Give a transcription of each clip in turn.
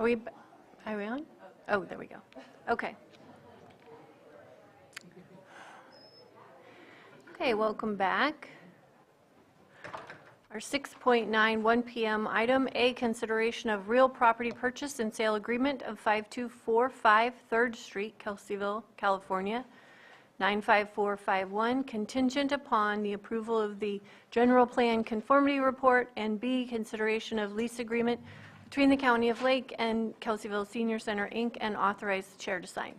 Are we on? Oh, there we go. Okay. Okay, welcome back. Our 6.9, 1 p.m. item, A, consideration of real property purchase and sale agreement of 5245 3rd Street, Kelseyville, California, 95451, contingent upon the approval of the general plan conformity report, and B, consideration of lease agreement between the County of Lake and Kelseyville Senior Center, Inc., and authorize the chair to sign.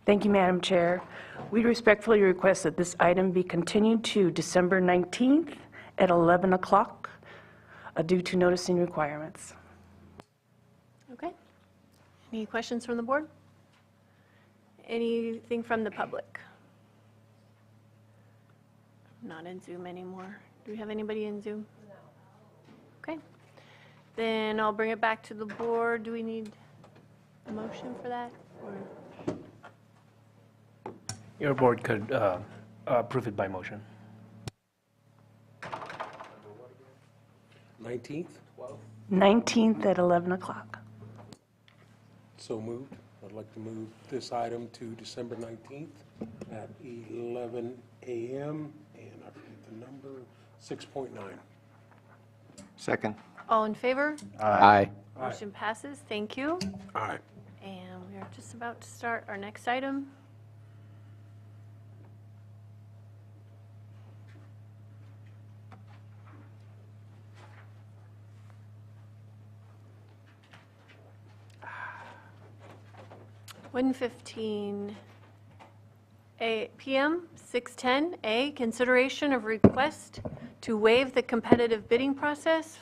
Thank you, Madam Chair. We respectfully request that this item be continued to December 19th at 11 o'clock due to noticing requirements. Okay. Any questions from the board? Anything from the public? Not in Zoom anymore. Do we have anybody in Zoom? No. Okay. Then I'll bring it back to the board. Do we need a motion for that? Or? Your board could approve it by motion. 19th, 12th. 19th at 11 o'clock. So moved. I'd like to move this item to December 19th at 11 a.m. and I forget the number, 6.9. Second. All in favor? Aye. Motion passes. Thank you. All right. And we are just about to start our next item. (1:15 p.m.) 6:10 A, consideration of request to waive the competitive bidding process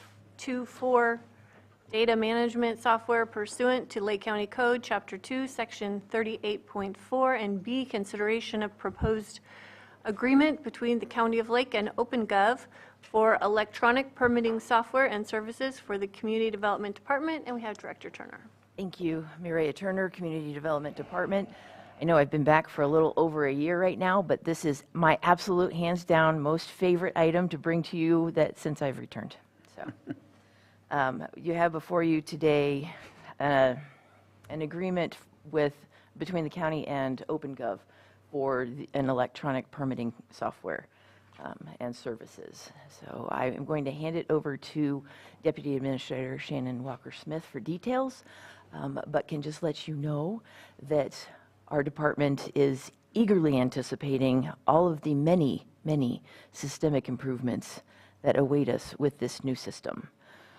for data management software pursuant to Lake County Code, Chapter 2, Section 38.4, and B, consideration of proposed agreement between the County of Lake and OpenGov for electronic permitting software and services for the Community Development Department, and we have Director Turner. Thank you, Mireya Turner, Community Development Department. I know I've been back for a little over a year right now, but this is my absolute hands down most favorite item to bring to you since I've returned. So you have before you today an agreement between the county and OpenGov for an electronic permitting software and services. So I am going to hand it over to Deputy Administrator Shannon Walker-Smith for details, but can just let you know that our department is eagerly anticipating all of the many, many systemic improvements that await us with this new system.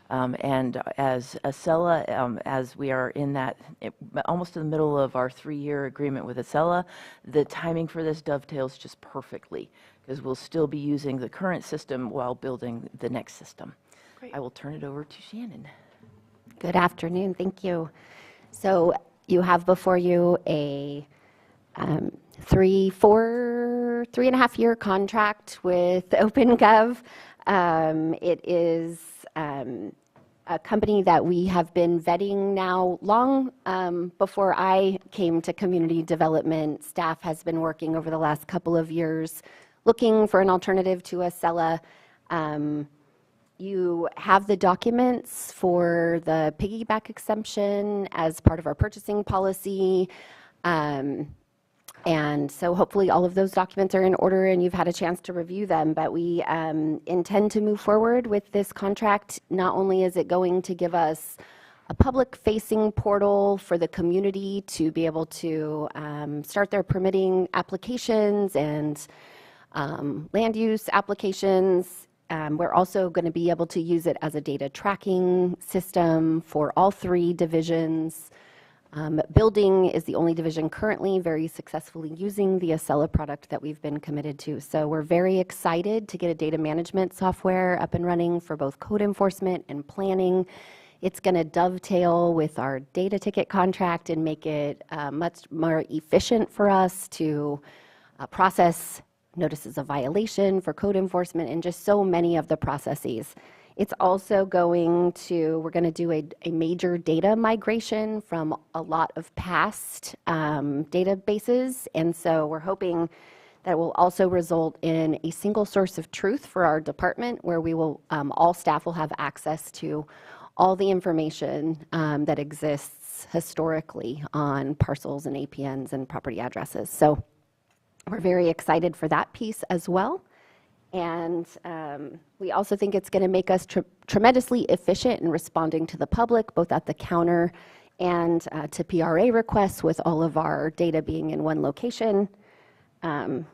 And as Acela, as we are in almost in the middle of our 3-year agreement with Acela, the timing for this dovetails just perfectly, because we'll still be using the current system while building the next system. Great. I will turn it over to Shannon. Good afternoon. Thank you. So you have before you a 3.5 year contract with OpenGov. It is a company that we have been vetting now long before I came to community development. Staff has been working over the last couple of years looking for an alternative to Acela. You have the documents for the piggyback exemption as part of our purchasing policy. And so hopefully all of those documents are in order and you've had a chance to review them. But we intend to move forward with this contract. Not only is it going to give us a public-facing portal for the community to be able to start their permitting applications and land use applications. We're also going to be able to use it as a data tracking system for all 3 divisions. Building is the only division currently very successfully using the Acela product that we've been committed to. So we're very excited to get a data management software up and running for both code enforcement and planning. It's going to dovetail with our data ticket contract and make it much more efficient for us to process notices of violation for code enforcement and just so many of the processes. It's also we're going to do a major data migration from a lot of past databases. And so we're hoping that will also result in a single source of truth for our department where we will, all staff will have access to all the information that exists historically on parcels and APNs and property addresses. So we're very excited for that piece as well. And we also think it's going to make us tremendously efficient in responding to the public, both at the counter and to PRA requests, with all of our data being in one location. Yeah,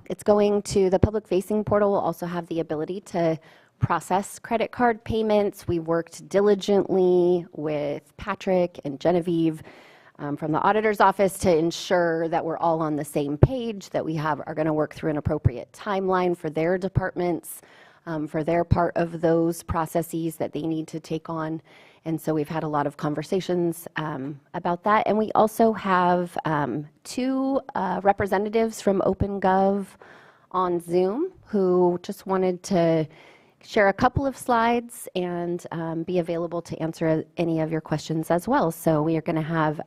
it's going to the public-facing portal will also have the ability to process credit card payments. We worked diligently with Patrick and Genevieve from the auditor's office to ensure that we're all on the same page, that we are going to work through an appropriate timeline for their departments, for their part of those processes that they need to take on. And so we've had a lot of conversations about that. And we also have 2 representatives from OpenGov on Zoom who just wanted to share a couple of slides and be available to answer any of your questions as well. So we are going to have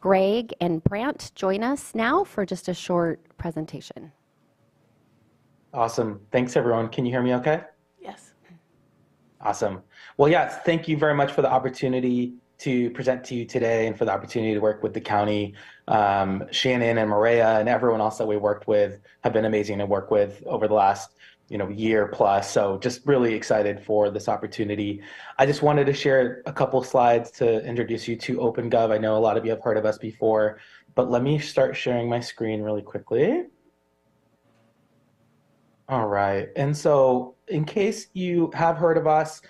Greg and Brant join us now for just a short presentation. Awesome. Thanks, everyone. Can you hear me okay? Yes. Awesome. Well, yes, thank you very much for the opportunity to present to you today and for the opportunity to work with the county. Shannon and Maria and everyone else that we worked with have been amazing to work with over the last year plus. So just really excited for this opportunity. I just wanted to share a couple slides to introduce you to OpenGov. I know a lot of you have heard of us before, but let me start sharing my screen really quickly. All right. And so in case you have heard of us,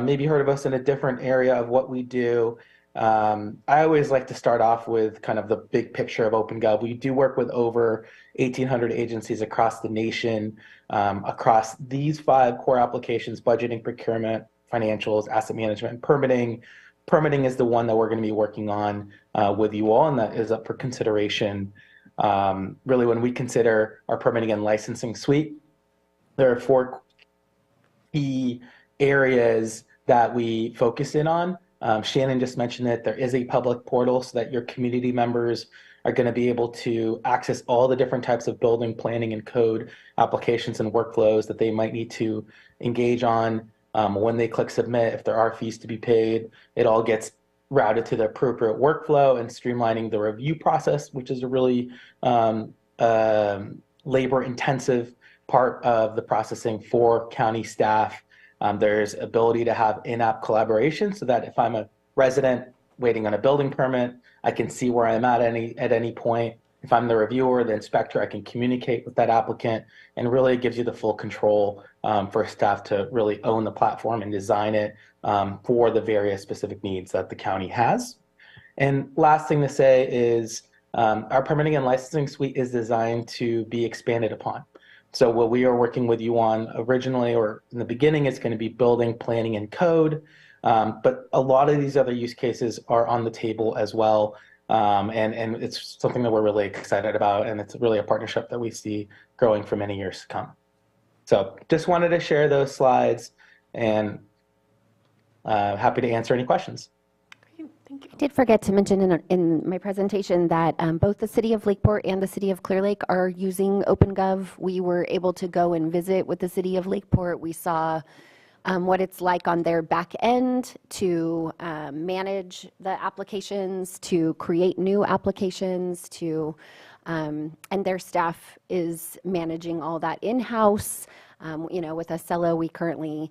maybe heard of us in a different area of what we do, I always like to start off with kind of the big picture of OpenGov. We do work with over 1,800 agencies across the nation, across these 5 core applications: budgeting, procurement, financials, asset management, and permitting. Permitting is the one that we're going to be working on with you all, and that is up for consideration. Really, when we consider our permitting and licensing suite, there are 4 key areas that we focus in on. Shannon just mentioned that there is a public portal so that your community members are going to be able to access all the different types of building, planning, and code applications and workflows that they might need to engage on. When they click submit, if there are fees to be paid, it all gets routed to the appropriate workflow and streamlining the review process, which is a really labor-intensive part of the processing for county staff. There's ability to have in-app collaboration so that if I'm a resident waiting on a building permit, I can see where I'm at any point. If I'm the reviewer, the inspector, I can communicate with that applicant, and really it gives you the full control for staff to really own the platform and design it for the various specific needs that the county has. And last thing to say is our permitting and licensing suite is designed to be expanded upon. So what we are working with you on originally, or in the beginning, is going to be building, planning, and code. But a lot of these other use cases are on the table as well. And it's something that we're really excited about. And it's really a partnership that we see growing for many years to come. So just wanted to share those slides, and happy to answer any questions. Thank you. I did forget to mention in my presentation that both the City of Lakeport and the City of Clear Lake are using OpenGov. We were able to go and visit with the City of Lakeport. We saw what it's like on their back end to manage the applications, to create new applications, and their staff is managing all that in-house. With Acela, we currently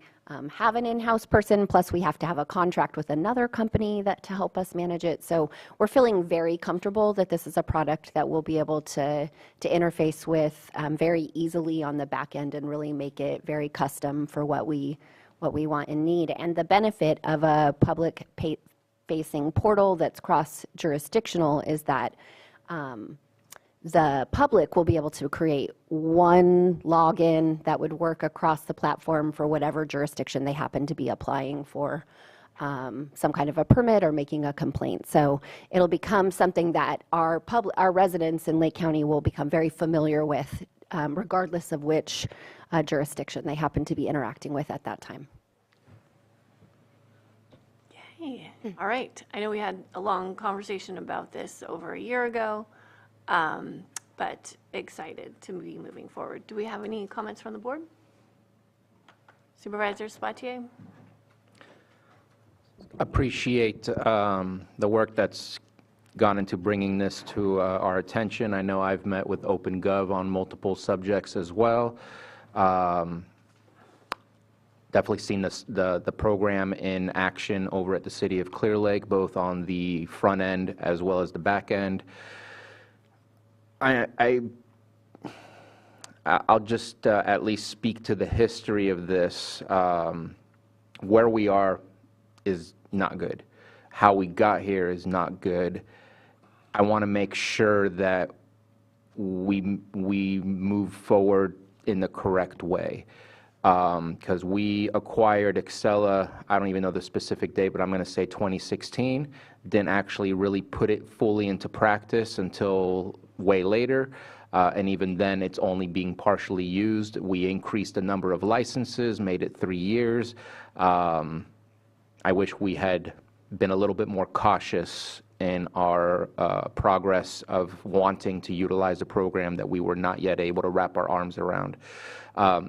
have an in-house person, plus we have to have a contract with another company to help us manage it. So we're feeling very comfortable that this is a product that we'll be able to interface with very easily on the back end and really make it very custom for what we want and need. And the benefit of a public-facing portal that's cross-jurisdictional is that the public will be able to create one login that would work across the platform for whatever jurisdiction they happen to be applying for some kind of a permit or making a complaint. So it'll become something that our residents in Lake County will become very familiar with, regardless of which jurisdiction they happen to be interacting with at that time. Yay. All right. I know we had a long conversation about this over a year ago. But excited to be moving forward. Do we have any comments from the board? Supervisor Sabatier? Appreciate the work that's gone into bringing this to our attention. I know I've met with OpenGov on multiple subjects as well. Definitely seen the program in action over at the City of Clear Lake, both on the front end as well as the back end. I'll just at least speak to the history of this. Where we are is not good. How we got here is not good. I want to make sure that we move forward in the correct way. Because we acquired Excella, I don't even know the specific date, but I'm going to say 2016. Didn't actually really put it fully into practice until way later. And even then, it's only being partially used. We increased the number of licenses, made it 3 years. I wish we had been a little bit more cautious in our progress of wanting to utilize a program that we were not yet able to wrap our arms around.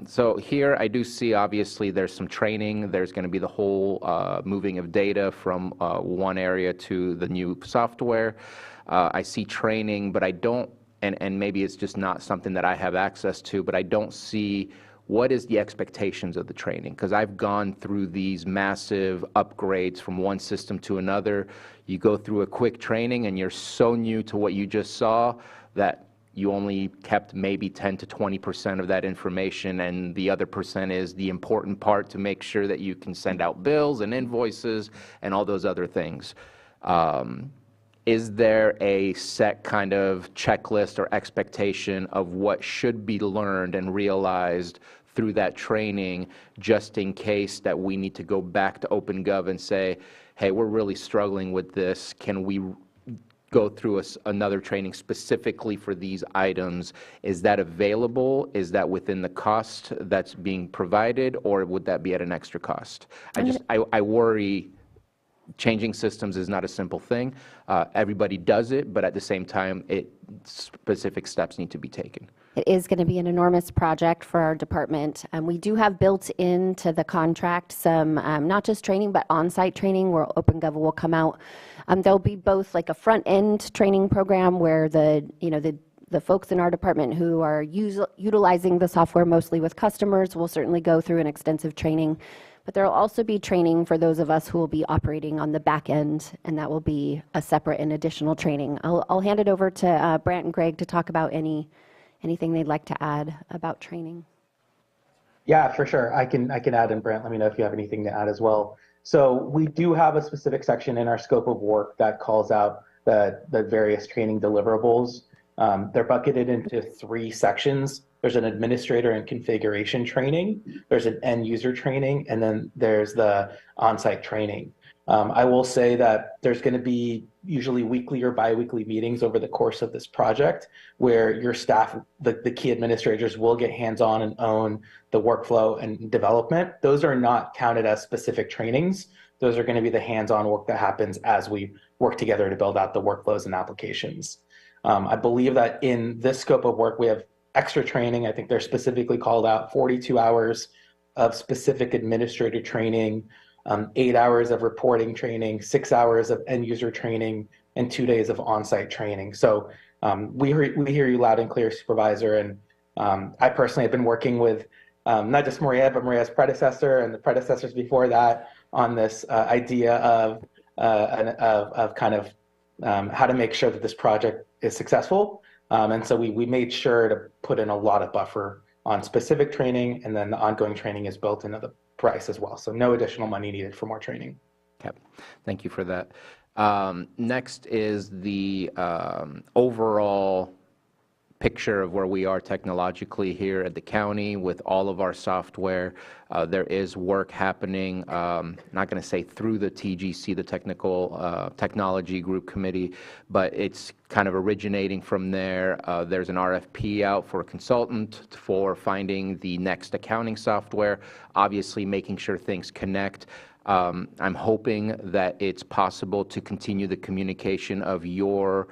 So here I do see, obviously, there's some training. There's going to be the whole moving of data from one area to the new software. I see training, but I don't, and maybe it's just not something that I have access to, but I don't see what is the expectations of the training? Because I've gone through these massive upgrades from one system to another. You go through a quick training and you're so new to what you just saw that you only kept maybe 10 to 20% of that information, and the other percent is the important part to make sure that you can send out bills and invoices and all those other things. Is there a set kind of checklist or expectation of what should be learned and realized through that training, just in case that we need to go back to OpenGov and say, hey, we're really struggling with this. Can we go through another training specifically for these items? Is that available? Is that within the cost that's being provided, or would that be at an extra cost? I worry. Changing systems is not a simple thing. Everybody does it, but at the same time, specific steps need to be taken. It is going to be an enormous project for our department. We do have built into the contract some, not just training, but on-site training where OpenGov will come out. There'll be both like a front-end training program where the folks in our department who are utilizing the software mostly with customers will certainly go through an extensive training. But there will also be training for those of us who will be operating on the back end, and that will be a separate and additional training. I'll hand it over to Brant and Greg to talk about anything they'd like to add about training. Yeah, for sure. I can add, and Brant, let me know if you have anything to add as well. So we do have a specific section in our scope of work that calls out the various training deliverables. They're bucketed into 3 sections. There's an administrator and configuration training, there's an end user training, and then there's the on-site training. I will say that there's going to be usually weekly or bi-weekly meetings over the course of this project where your staff, the key administrators, will get hands-on and own the workflow and development. Those are not counted as specific trainings. Those are going to be the hands-on work that happens as we work together to build out the workflows and applications. I believe that in this scope of work, we have extra training. I think they're specifically called out 42 hours of specific administrator training, 8 hours of reporting training, 6 hours of end user training, and 2 days of on-site training. So we hear you loud and clear, Supervisor. And I personally have been working with not just Maria, but Maria's predecessor and the predecessors before that on this idea of kind of how to make sure that this project is successful. And so we made sure to put in a lot of buffer on specific training, and then the ongoing training is built into the price as well. So no additional money needed for more training. Okay, thank you for that. Next is the overall picture of where we are technologically here at the county with all of our software. There is work happening, not going to say through the TGC, the Technology Group Committee, but it's kind of originating from there. There's an RFP out for a consultant for finding the next accounting software, obviously making sure things connect. I'm hoping that it's possible to continue the communication of your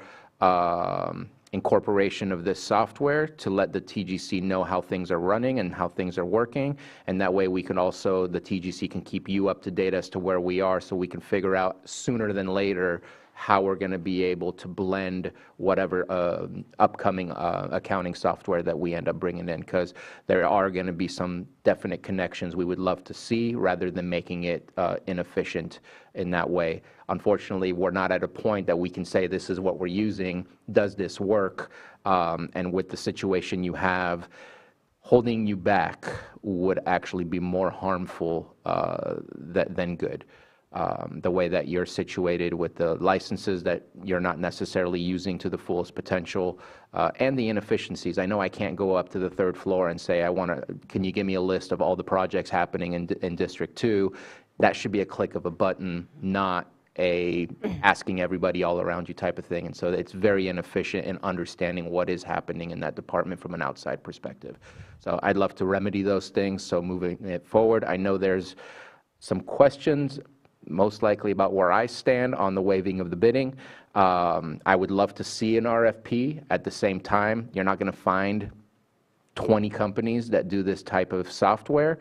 incorporation of this software to let the TGC know how things are running and how things are working. And that way we can also, the TGC can keep you up to date as to where we are, so we can figure out sooner than later how we're going to be able to blend whatever upcoming accounting software that we end up bringing in, because there are going to be some definite connections we would love to see rather than making it inefficient in that way. Unfortunately, we're not at a point that we can say this is what we're using, does this work? And with the situation you have, holding you back would actually be more harmful than good. The way that you're situated with the licenses that you're not necessarily using to the fullest potential, and the inefficiencies. I know I can't go up to the third floor and say, can you give me a list of all the projects happening in District 2? That should be a click of a button, not a asking everybody all around you type of thing. And so it's very inefficient in understanding what is happening in that department from an outside perspective. So I'd love to remedy those things, so moving it forward. I know there's some questions most likely about where I stand on the waiving of the bidding. I would love to see an RFP. At the same time, you're not going to find 20 companies that do this type of software.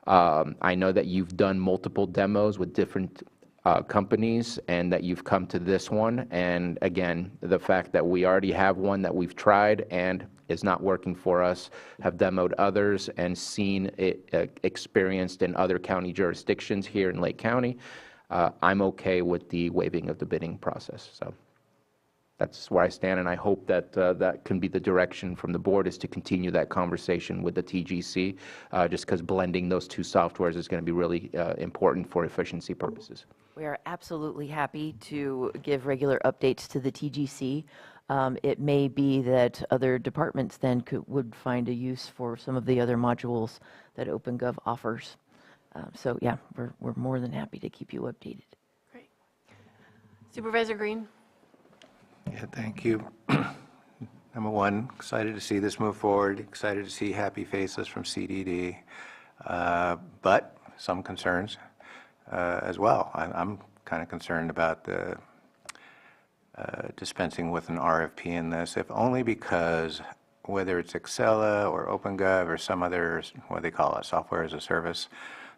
I know that you've done multiple demos with different companies and that you've come to this one. And again, the fact that we already have one that we've tried and is not working for us, have demoed others and seen it experienced in other county jurisdictions here in Lake County, I'm okay with the waiving of the bidding process. So that's where I stand, and I hope that that can be the direction from the board, is to continue that conversation with the TGC, just because blending those two softwares is going to be really important for efficiency purposes. We are absolutely happy to give regular updates to the TGC. It may be that other departments then would find a use for some of the other modules that OpenGov offers. So yeah, we're more than happy to keep you updated. Great. Supervisor Green? Yeah, thank you. Number one, excited to see this move forward, excited to see happy faces from CDD, but some concerns as well. I'm kind of concerned about the dispensing with an RFP in this, if only because whether it's Excella or OpenGov or some other, what they call it, software as a service,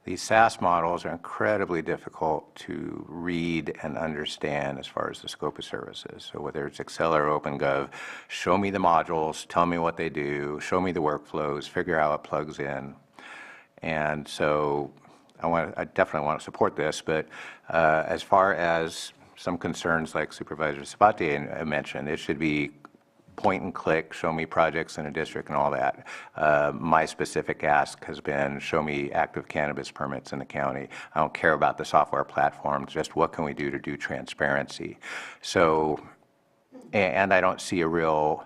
these SaaS models are incredibly difficult to read and understand as far as the scope of services. So whether it's Excel or OpenGov, show me the modules, tell me what they do, show me the workflows, figure out how it plugs in. And so I definitely want to support this, but as far as some concerns like Supervisor Sabatier mentioned, it should be point and click, show me projects in a district and all that. My specific ask has been, show me active cannabis permits in the county. I don't care about the software platform, just what can we do to do transparency. So, and I don't see a real,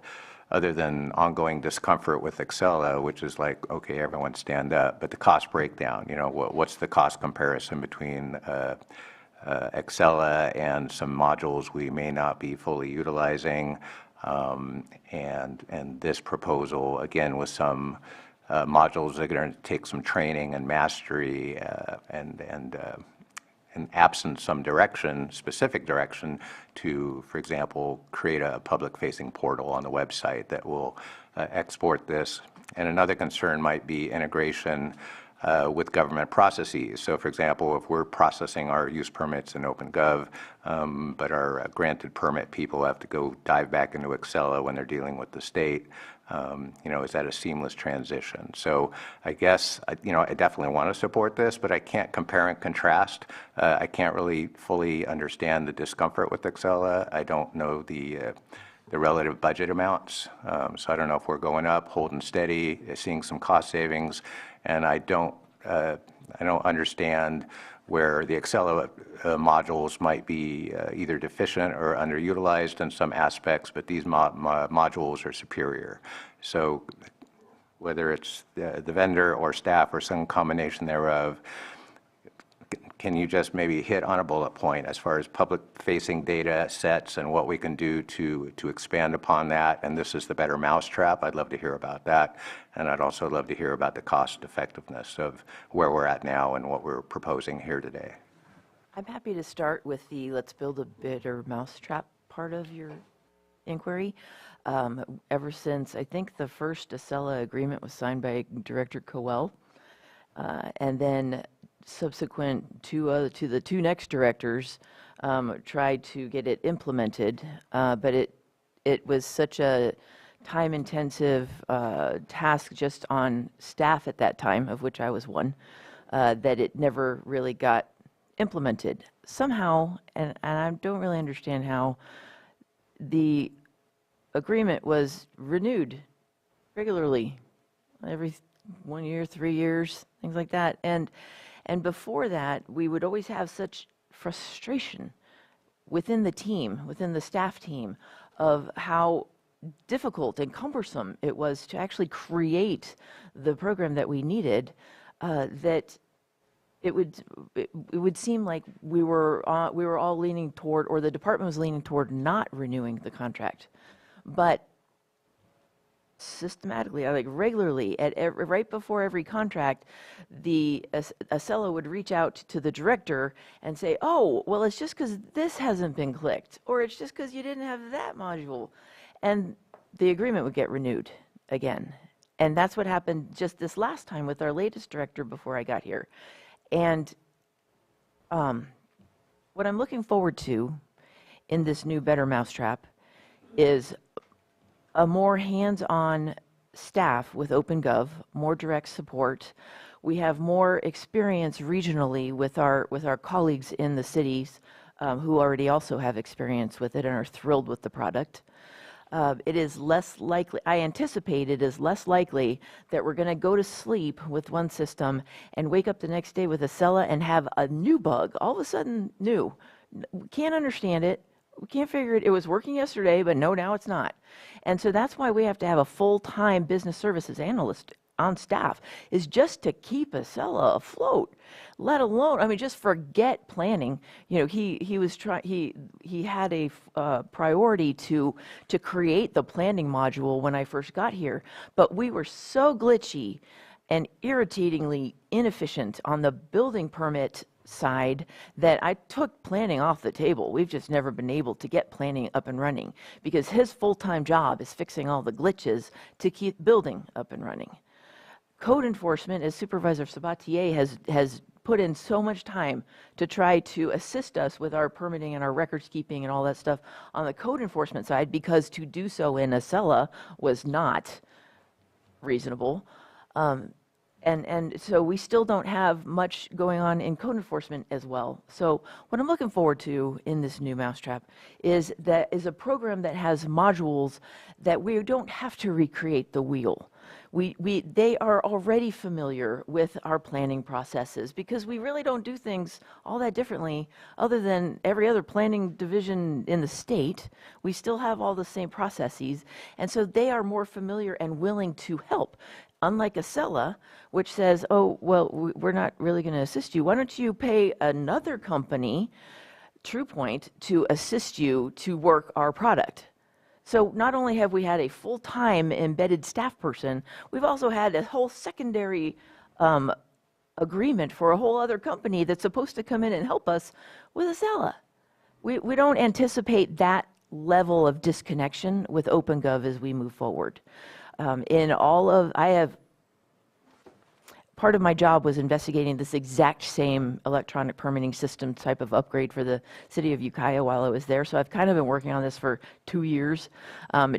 other than ongoing discomfort with Excella, which is like, okay, everyone stand up, but the cost breakdown, you know, what's the cost comparison between Excella and some modules we may not be fully utilizing. And this proposal, again, with some modules that are going to take some training and mastery and absent some direction, specific direction to, for example, create a public-facing portal on the website that will export this. And another concern might be integration with government processes. So for example, if we're processing our use permits in OpenGov, but our granted permit people have to go dive back into Excella when they're dealing with the state, you know, is that a seamless transition? So I guess, you know, I definitely want to support this, but I can't compare and contrast. I can't really fully understand the discomfort with Excella. I don't know the relative budget amounts. So I don't know if we're going up, holding steady, seeing some cost savings, and I don't understand where the Excel modules might be either deficient or underutilized in some aspects, but these modules are superior. So whether it's the vendor or staff or some combination thereof, can you just maybe hit on a bullet point as far as public-facing data sets and what we can do to expand upon that? And this is the better mousetrap. I'd love to hear about that. And I'd also love to hear about the cost effectiveness of where we're at now and what we're proposing here today. I'm happy to start with the let's build a better mousetrap part of your inquiry. Ever since, I think the first Acela agreement was signed by Director Coel, and then subsequent to the two next directors tried to get it implemented, but it was such a time-intensive task just on staff at that time, of which I was one, that it never really got implemented. Somehow, and I don't really understand how, the agreement was renewed regularly, every 1 year, 3 years, things like that. And before that, we would always have such frustration within the team, within the staff team, of how difficult and cumbersome it was to actually create the program that we needed, that it would seem like we were all leaning toward, or the department was leaning toward, not renewing the contract. But systematically, like regularly, right before every contract, the Acela would reach out to the director and say, "Oh, well, it's just because this hasn't been clicked, or it's just because you didn't have that module," and the agreement would get renewed again. And that's what happened just this last time with our latest director before I got here. And what I'm looking forward to in this new Better Mousetrap is a more hands-on staff with OpenGov, more direct support. We have more experience regionally with our colleagues in the cities who already also have experience with it and are thrilled with the product. It is less likely, I anticipate it is less likely that we're going to go to sleep with one system and wake up the next day with Acela and have a new bug, all of a sudden new. We can't understand it. We can't figure it. It was working yesterday, but no, now it's not. And so that's why we have to have a full-time business services analyst on staff, is just to keep Acela afloat, let alone, I mean, just forget planning. You know, he had a priority to create the planning module when I first got here, but we were so glitchy and irritatingly inefficient on the building permit side that I took planning off the table. We've just never been able to get planning up and running because his full-time job is fixing all the glitches to keep building up and running. Code enforcement, as Supervisor Sabatier has put in so much time to try to assist us with our permitting and our records keeping and all that stuff on the code enforcement side, because to do so in Acela was not reasonable. And so we still don't have much going on in code enforcement as well. So what I'm looking forward to in this new Mousetrap is a program that has modules that we don't have to recreate the wheel. They are already familiar with our planning processes because we really don't do things all that differently other than every other planning division in the state. We still have all the same processes, and so they are more familiar and willing to help. Unlike Acela, which says, "Oh, well, we're not really going to assist you. Why don't you pay another company, TruePoint, to assist you to work our product?" So not only have we had a full-time embedded staff person, we've also had a whole secondary agreement for a whole other company that's supposed to come in and help us with Acela. We don't anticipate that level of disconnection with OpenGov as we move forward. Part of my job was investigating this exact same electronic permitting system type of upgrade for the city of Ukiah while I was there. So I've kind of been working on this for 2 years,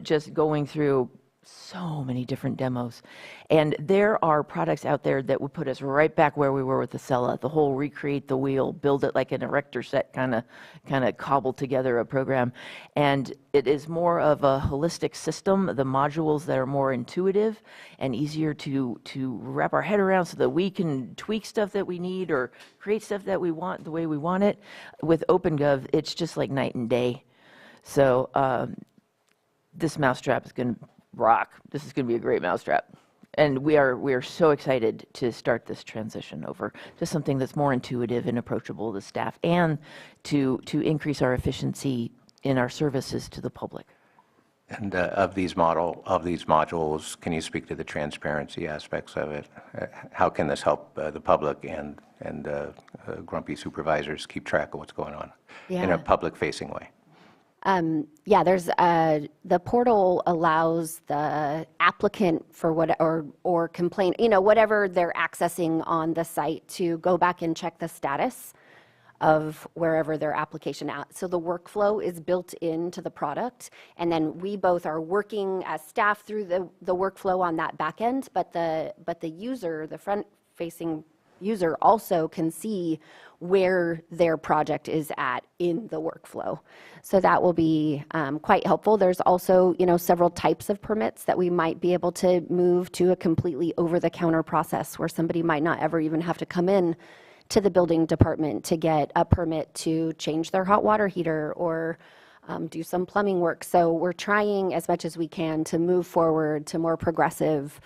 just going through so many different demos. And there are products out there that would put us right back where we were with Acela, the whole recreate the wheel, build it like an erector set kind of cobble together a program. And it is more of a holistic system, the modules that are more intuitive and easier to wrap our head around so that we can tweak stuff that we need or create stuff that we want the way we want it. With OpenGov, it's just like night and day. So this Mousetrap is going to rock. This is going to be a great Mousetrap. And we are so excited to start this transition over to something that's more intuitive and approachable to staff, and to increase our efficiency in our services to the public. And of these modules, can you speak to the transparency aspects of it? How can this help the public and grumpy supervisors keep track of what's going on in a public-facing way? Yeah, there's the portal allows the applicant for what or complaint, whatever they're accessing on the site to go back and check the status of wherever their application at. So the workflow is built into the product, and then we both are working as staff through the workflow on that back end, but the user, the front-facing user, also can see where their project is at in the workflow. So that will be quite helpful. There's also, several types of permits that we might be able to move to a completely over-the-counter process where somebody might not ever even have to come in to the building department to get a permit to change their hot water heater or do some plumbing work. So we're trying as much as we can to move forward to more progressive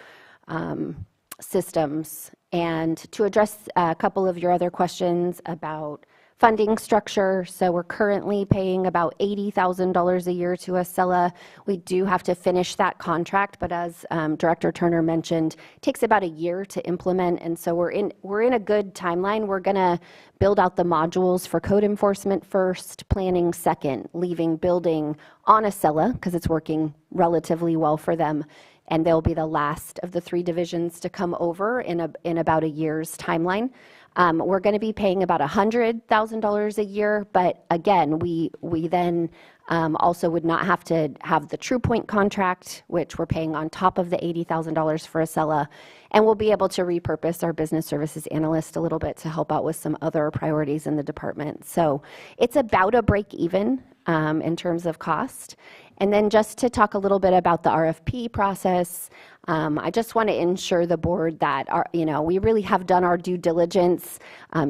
systems. And to address a couple of your other questions about funding structure, so we're currently paying about $80,000 a year to Acela. We do have to finish that contract, but as Director Turner mentioned, it takes about a year to implement, and so we're in a good timeline. We're going to build out the modules for code enforcement first, planning second, leaving building on Acela because it's working relatively well for them. And they'll be the last of the 3 divisions to come over in about a year's timeline. We're going to be paying about $100,000 a year, but again, we then also would not have to have the TruePoint contract, which we're paying on top of the $80,000 for Acela, and we'll be able to repurpose our business services analyst a little bit to help out with some other priorities in the department. So it's about a break even in terms of cost. And then just to talk a little bit about the RFP process, I just want to ensure the board that we really have done our due diligence.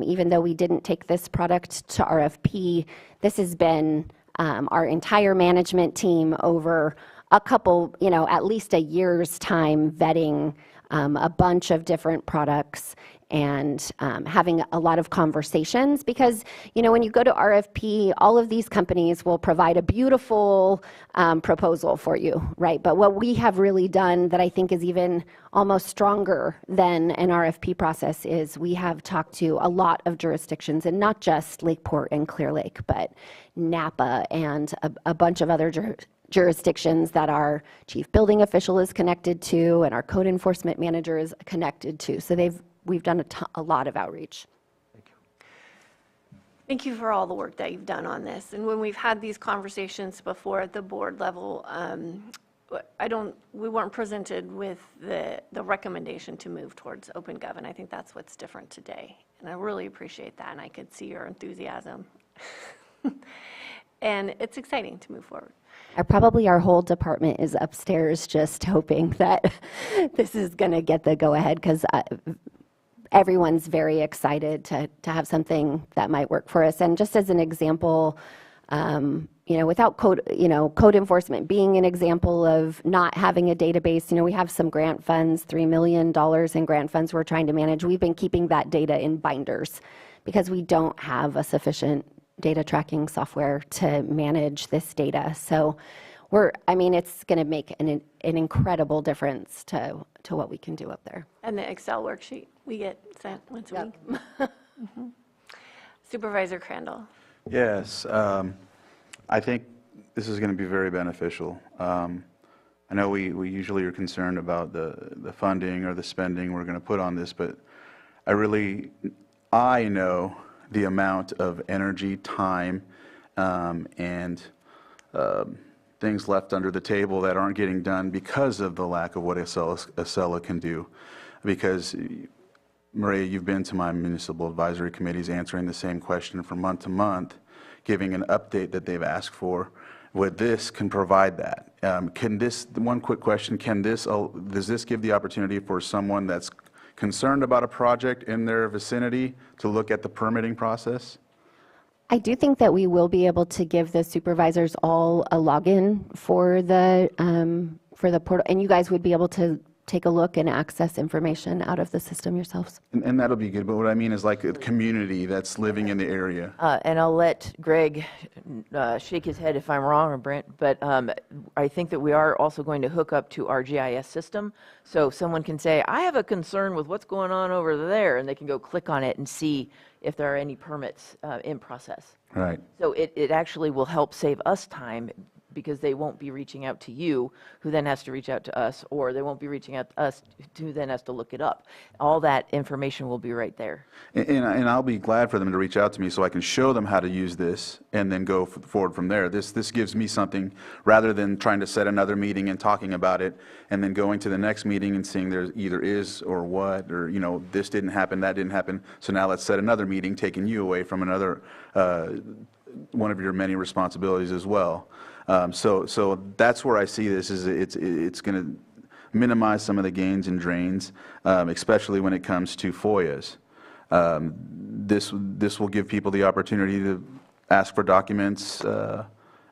Even though we didn't take this product to RFP, this has been our entire management team over a couple, at least a year's time vetting a bunch of different products and having a lot of conversations because, when you go to RFP, all of these companies will provide a beautiful proposal for you, right? But what we have really done that I think is even almost stronger than an RFP process is we have talked to a lot of jurisdictions, and not just Lakeport and Clear Lake, but Napa and a bunch of other jurisdictions that our chief building official is connected to and our code enforcement manager is connected to. So we've done a lot of outreach. Thank you for all the work that you've done on this. And when we've had these conversations before at the board level, we weren't presented with the recommendation to move towards OpenGov, and I think that's what's different today. And I really appreciate that, and I could see your enthusiasm. And it's exciting to move forward. Our whole department is upstairs just hoping that this is going to get the go-ahead because everyone's very excited to have something that might work for us. And just as an example, without code enforcement being an example of not having a database, we have some grant funds, $3 million in grant funds we're trying to manage. We've been keeping that data in binders because we don't have a sufficient data tracking software to manage this data. So it's going to make an incredible difference to what we can do up there. And the Excel worksheet we get sent once a week. Mm-hmm. Supervisor Crandall. Yes, I think this is going to be very beneficial. I know we usually are concerned about the funding or the spending we're going to put on this, but I know the amount of energy, time, and things left under the table that aren't getting done because of the lack of what Acela can do. Because, Maria, you've been to my municipal advisory committees answering the same question from month to month, giving an update that they've asked for. This can provide that. One quick question, does this give the opportunity for someone that's concerned about a project in their vicinity to look at the permitting process? I do think that we will be able to give the supervisors all a login for the portal, and you guys would be able to take a look and access information out of the system yourselves. And that'll be good, but what I mean is like a community that's living in the area. And I'll let Greg shake his head if I'm wrong, or Brent, but I think that we are also going to hook up to our GIS system. So someone can say, I have a concern with what's going on over there, and they can go click on it and see if there are any permits in process. Right. So it actually will help save us time, because they won't be reaching out to you, who then has to reach out to us, or they won't be reaching out to us, who then has to look it up. All that information will be right there. And I'll be glad for them to reach out to me so I can show them how to use this and then go forward from there. This gives me something, rather than trying to set another meeting and talking about it and then going to the next meeting and seeing there either is or what, or, you know, this didn't happen, that didn't happen. So now let's set another meeting, taking you away from another, one of your many responsibilities as well. So that's where I see this, is it's going to minimize some of the gains and drains, especially when it comes to FOIAs. This will give people the opportunity to ask for documents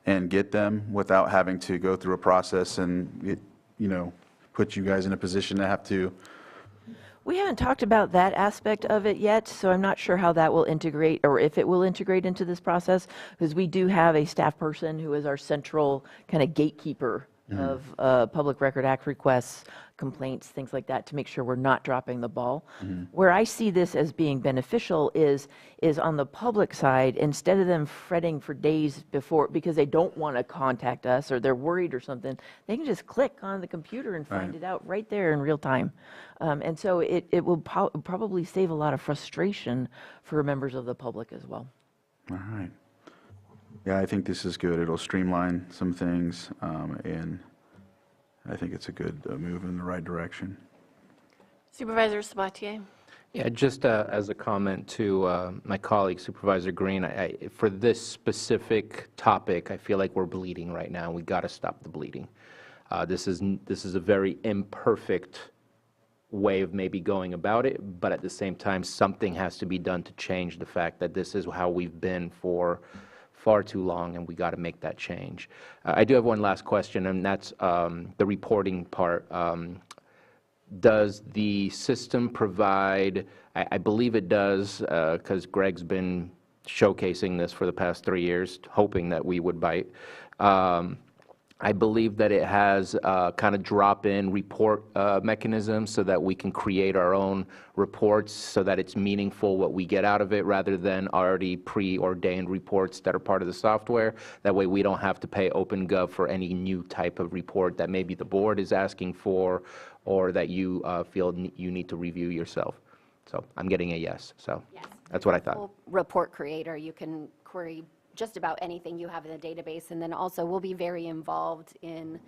and get them without having to go through a process and put you guys in a position to have to. We haven't talked about that aspect of it yet, so I'm not sure how that will integrate, or if it will integrate into this process, because we do have a staff person who is our central kind of gatekeeper of Public Record Act requests, complaints, things like that, to make sure we're not dropping the ball. Where I see this as being beneficial is on the public side. Instead of them fretting for days before because they don't want to contact us or they're worried or something, they can just click on the computer and find it out right there in real time. And so it will probably save a lot of frustration for members of the public as well. All right. Yeah, I think this is good. It'll streamline some things, and I think it's a good move in the right direction. Supervisor Sabatier? Yeah, just as a comment to my colleague Supervisor Green, for this specific topic, I feel like we're bleeding right now. We got to stop the bleeding. This is a very imperfect way of maybe going about it, but at the same time, something has to be done to change the fact that this is how we've been for far too long, and we got to make that change. I do have one last question, and that's the reporting part. Does the system provide, I believe it does, because Greg's been showcasing this for the past 3 years, hoping that we would bite. I believe that it has kind of drop-in report mechanisms so that we can create our own reports so that it's meaningful what we get out of it, rather than already preordained reports that are part of the software. That way we don't have to pay OpenGov for any new type of report that maybe the board is asking for, or that you feel you need to review yourself. So I'm getting a yes. So that's what I thought. Report creator, you can query just about anything you have in the database, and then also we'll be very involved in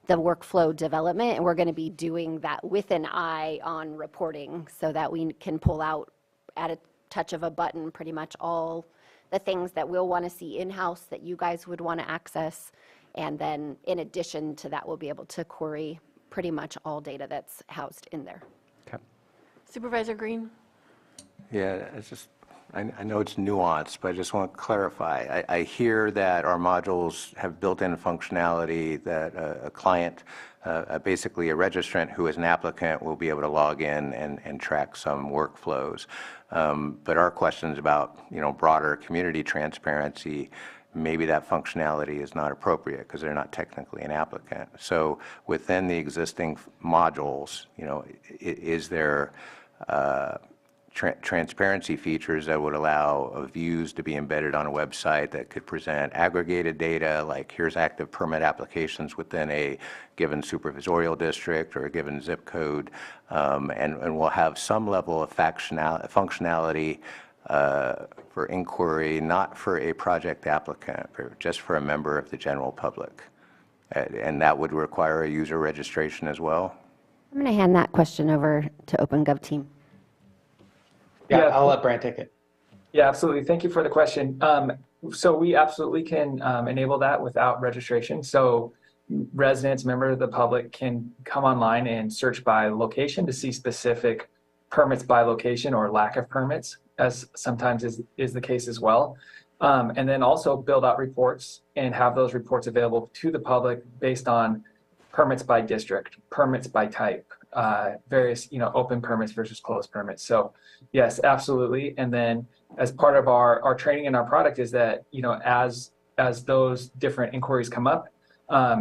the workflow development, and we're going to be doing that with an eye on reporting so that we can pull out at a touch of a button pretty much all the things that we'll want to see in-house that you guys would want to access, and then in addition to that we'll be able to query pretty much all data that's housed in there. Okay. Supervisor Green? Yeah, it's just, I know it's nuanced, but I just want to clarify. I hear that our modules have built-in functionality that a client, basically a registrant who is an applicant, will be able to log in and track some workflows. But our questions about, broader community transparency, maybe that functionality is not appropriate because they're not technically an applicant. So within the existing modules, is there transparency features that would allow views to be embedded on a website that could present aggregated data, like here's active permit applications within a given supervisorial district or a given zip code, and we'll have some level of functionality for inquiry, not for a project applicant, but just for a member of the general public. And that would require a user registration as well? I'm going to hand that question over to OpenGov team. Yeah, I'll let Brant take it. Yeah, absolutely. Thank you for the question. So we absolutely can enable that without registration. So residents, members of the public can come online and search by location to see specific permits by location or lack of permits, as sometimes is the case as well. And then also build out reports and have those reports available to the public based on permits by district, permits by type, various, open permits versus closed permits. So yes, absolutely. And then as part of our training and our product is that, as those different inquiries come up,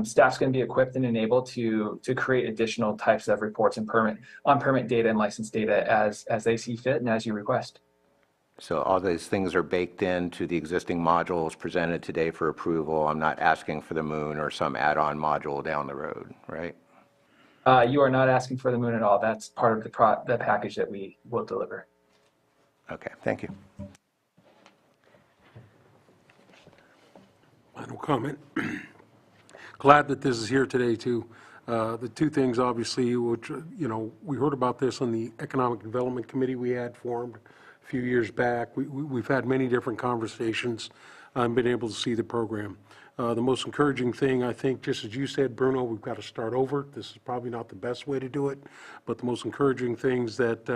staff's going to be equipped and enabled to create additional types of reports and permit data and license data as they see fit and as you request. So all these things are baked into the existing modules presented today for approval. I'm not asking for the moon or some add-on module down the road, right? You are not asking for the moon at all. That's part of the package that we will deliver. Okay, thank you. Final comment. Glad that this is here today, too. The two things, obviously, which, we heard about this on the Economic Development Committee we had formed a few years back. We've had many different conversations and been able to see the program. The most encouraging thing, I think, just as you said, Bruno, we've got to start over. This is probably not the best way to do it, but the most encouraging things that,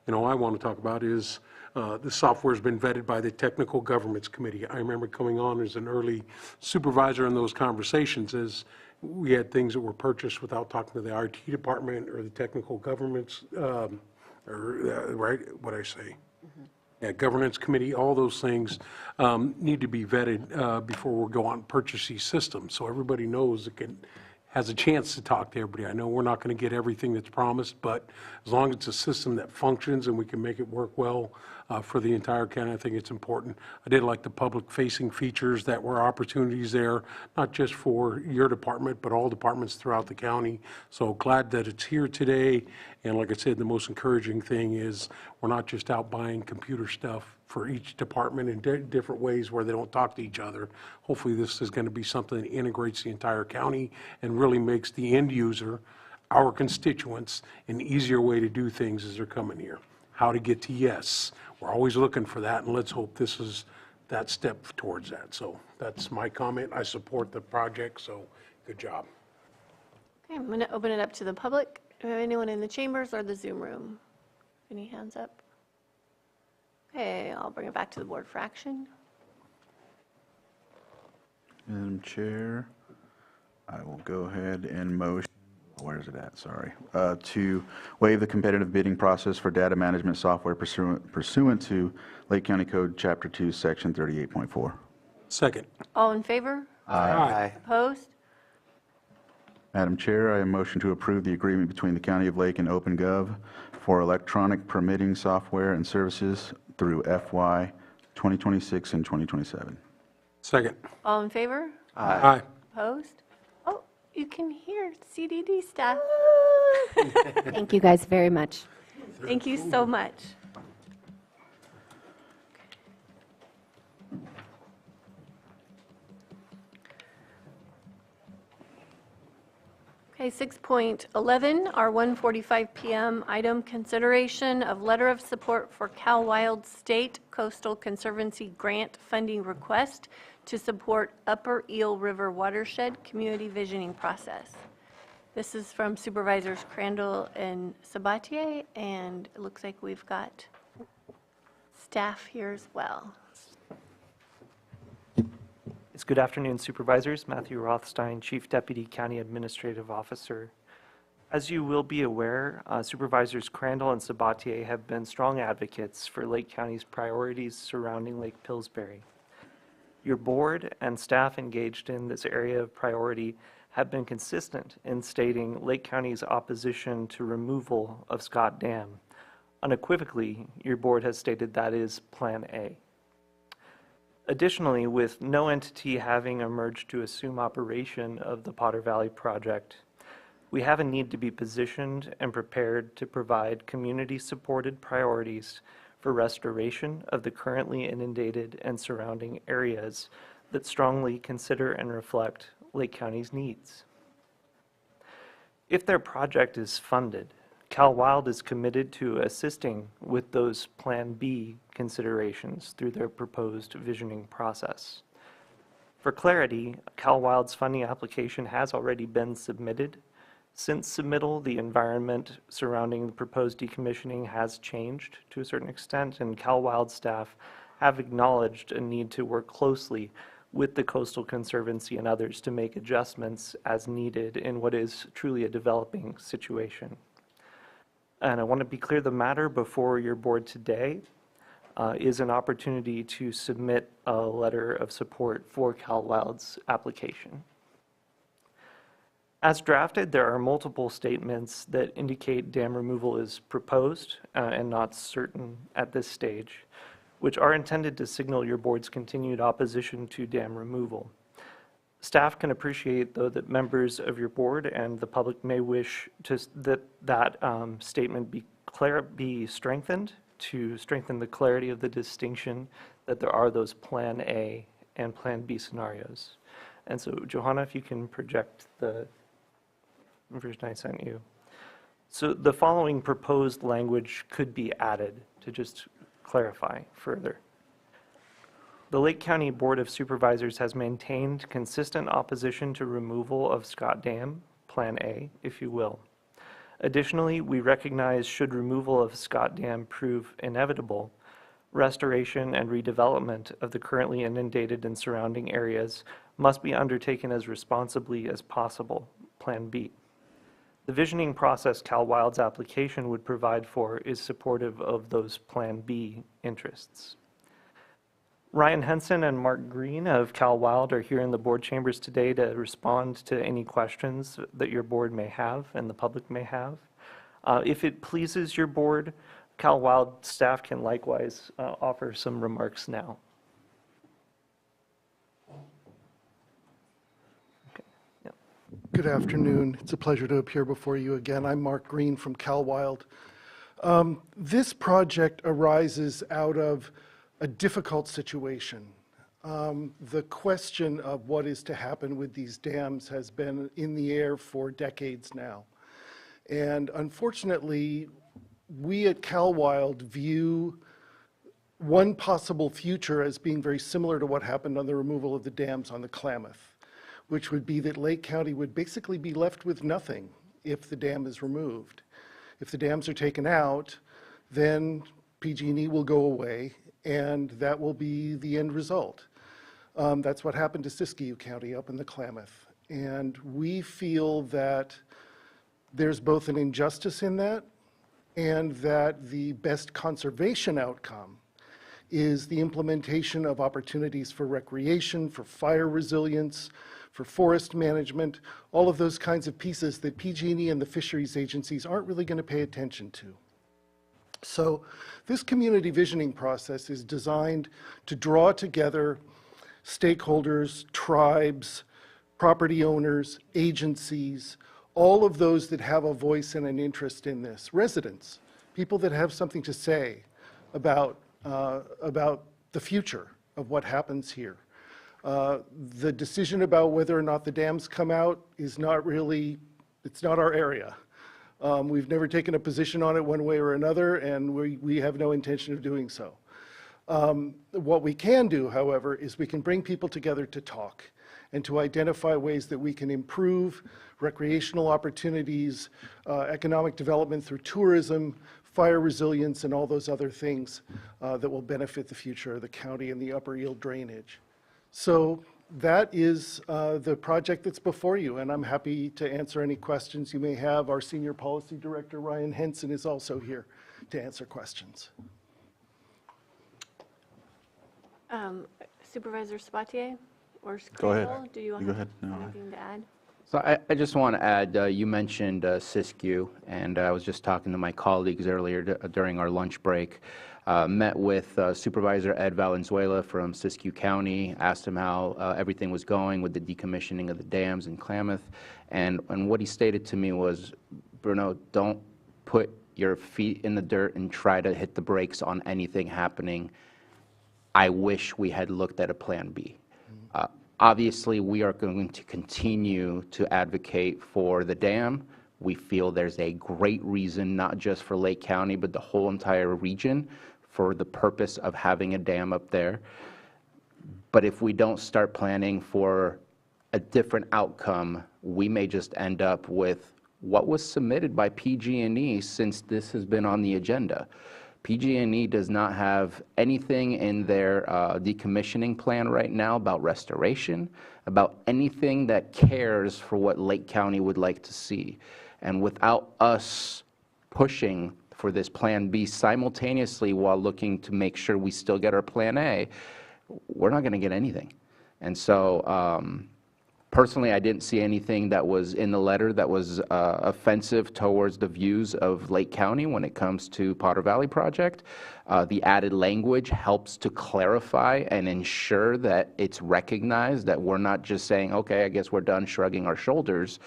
I want to talk about is the software has been vetted by the Technical Governments Committee. I remember coming on as an early supervisor in those conversations as we had things that were purchased without talking to the IT department or the Technical Governments, right, what I say? Yeah, Governance Committee, all those things need to be vetted before we go on and purchase these systems. So everybody knows has a chance to talk to everybody. I know we're not going to get everything that's promised, but as long as it's a system that functions and we can make it work well for the entire county, I think it's important. I did like the public-facing features that were opportunities there, not just for your department, but all departments throughout the county. So glad that it's here today. And like I said, the most encouraging thing is we're not just out buying computer stuff for each department in different ways where they don't talk to each other. Hopefully this is going to be something that integrates the entire county and really makes the end user, our constituents, an easier way to do things as they're coming here. How to get to yes. We're always looking for that, and let's hope this is that step towards that. So that's my comment. I support the project, so good job. Okay, I'm going to open it up to the public. Do we have anyone in the chambers or the Zoom room? Any hands up? Okay, I'll bring it back to the board for action. Madam Chair, I will go ahead and motion, where's it at, sorry, to waive the competitive bidding process for data management software pursuant to Lake County Code Chapter 2, Section 38.4. Second. All in favor? Aye. Opposed? Madam Chair, I motion to approve the agreement between the County of Lake and OpenGov for electronic permitting software and services through FY 2026 and 2027. Second. All in favor? Aye. Opposed? Oh, you can hear CDD staff. Thank you guys very much. Thank you so much. Okay, 6.11, our 1:45 PM item, consideration of letter of support for Cal Wild State Coastal Conservancy grant funding request to support Upper Eel River watershed community visioning process. This is from Supervisors Crandall and Sabatier, and it looks like we've got staff here as well. It's good afternoon, Supervisors. Matthew Rothstein, Chief Deputy County Administrative Officer. As you will be aware, Supervisors Crandall and Sabatier have been strong advocates for Lake County's priorities surrounding Lake Pillsbury. Your board and staff engaged in this area of priority have been consistent in stating Lake County's opposition to removal of Scott Dam. Unequivocally, your board has stated that is Plan A. Additionally, with no entity having emerged to assume operation of the Potter Valley project, we have a need to be positioned and prepared to provide community-supported priorities for restoration of the currently inundated and surrounding areas that strongly consider and reflect Lake County's needs. If their project is funded, Cal Wild is committed to assisting with those Plan B considerations through their proposed visioning process. For clarity, Cal Wild's funding application has already been submitted. Since submittal, the environment surrounding the proposed decommissioning has changed to a certain extent, and Cal Wild staff have acknowledged a need to work closely with the Coastal Conservancy and others to make adjustments as needed in what is truly a developing situation. And I want to be clear, the matter before your board today is an opportunity to submit a letter of support for CalWild's application. As drafted, there are multiple statements that indicate dam removal is proposed and not certain at this stage, which are intended to signal your board's continued opposition to dam removal. Staff can appreciate, though, that members of your board and the public may wish that statement be strengthened to strengthen the clarity of the distinction that there are those Plan A and Plan B scenarios. And so, Johanna, if you can project the version I sent you. So the following proposed language could be added to just clarify further. The Lake County Board of Supervisors has maintained consistent opposition to removal of Scott Dam, Plan A, if you will. Additionally, we recognize should removal of Scott Dam prove inevitable, restoration and redevelopment of the currently inundated and surrounding areas must be undertaken as responsibly as possible, Plan B. The visioning process CalWild's application would provide for is supportive of those Plan B interests. Ryan Henson and Mark Green of CalWild are here in the board chambers today to respond to any questions that your board may have and the public may have. If it pleases your board, CalWild staff can likewise offer some remarks now. Good afternoon. It's a pleasure to appear before you again. I'm Mark Green from CalWild. This project arises out of a difficult situation. The question of what is to happen with these dams has been in the air for decades now. And unfortunately, we at CalWild view one possible future as being very similar to what happened on the removal of the dams on the Klamath, which would be that Lake County would basically be left with nothing if the dam is removed. If the dams are taken out, then PG&E will go away, and that will be the end result. That's what happened to Siskiyou County up in the Klamath. And we feel that there's both an injustice in that, and that the best conservation outcome is the implementation of opportunities for recreation, for fire resilience, for forest management, all of those kinds of pieces that PG&E and the fisheries agencies aren't really going to pay attention to. So this community visioning process is designed to draw together stakeholders, tribes, property owners, agencies, all of those that have a voice and an interest in this, residents, people that have something to say about the future of what happens here. The decision about whether or not the dams come out is not really, it's not our area. We've never taken a position on it one way or another, and we have no intention of doing so. What we can do, however, is we can bring people together to talk and to identify ways that we can improve recreational opportunities, economic development through tourism, fire resilience, and all those other things that will benefit the future of the county and the upper Eel drainage. So that is the project that's before you, and I'm happy to answer any questions you may have. Our Senior Policy Director, Ryan Henson, is also here to answer questions. Supervisor Sabatier or Go ahead. Crandall, do you You have go ahead. No, anything to add? So I just want to add, you mentioned Siskiyou, and I was just talking to my colleagues earlier during our lunch break. Met with Supervisor Ed Valenzuela from Siskiyou County, asked him how everything was going with the decommissioning of the dams in Klamath, and what he stated to me was, Bruno, don't put your feet in the dirt and try to hit the brakes on anything happening. I wish we had looked at a Plan B. Obviously, we are going to continue to advocate for the dam. We feel there's a great reason, not just for Lake County, but the whole entire region, for the purpose of having a dam up there. But if we don't start planning for a different outcome, we may just end up with what was submitted by PG&E since this has been on the agenda. PG&E does not have anything in their decommissioning plan right now about restoration, about anything that cares for what Lake County would like to see. And without us pushing for this Plan B simultaneously while looking to make sure we still get our Plan A, we're not going to get anything. And so personally, I didn't see anything that was in the letter that was offensive towards the views of Lake County when it comes to Potter Valley project. The added language helps to clarify and ensure that it's recognized that we're not just saying, okay, I guess we're done shrugging our shoulders.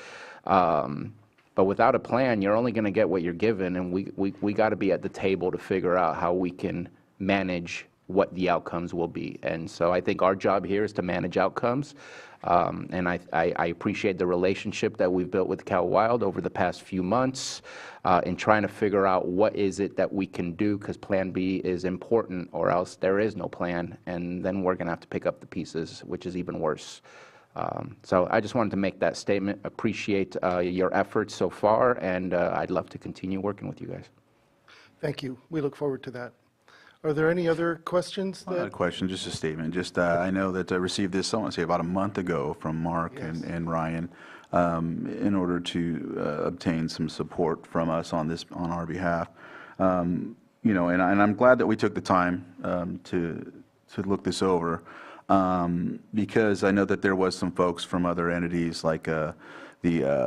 But without a plan, you're only going to get what you're given, and we got to be at the table to figure out how we can manage what the outcomes will be. And so I think our job here is to manage outcomes. And I appreciate the relationship that we've built with Cal Wild over the past few months in trying to figure out what is it that we can do, because Plan B is important, or else there is no plan, and then we're going to have to pick up the pieces, which is even worse. So I just wanted to make that statement. Appreciate your efforts so far, and I'd love to continue working with you guys. Thank you. We look forward to that. Are there any other questions? Not a question, just a statement. Just I know that I received this, I want to say, about a month ago from Mark and Ryan in order to obtain some support from us on our behalf. You know, and I'm glad that we took the time to look this over because I know that there was some folks from other entities like the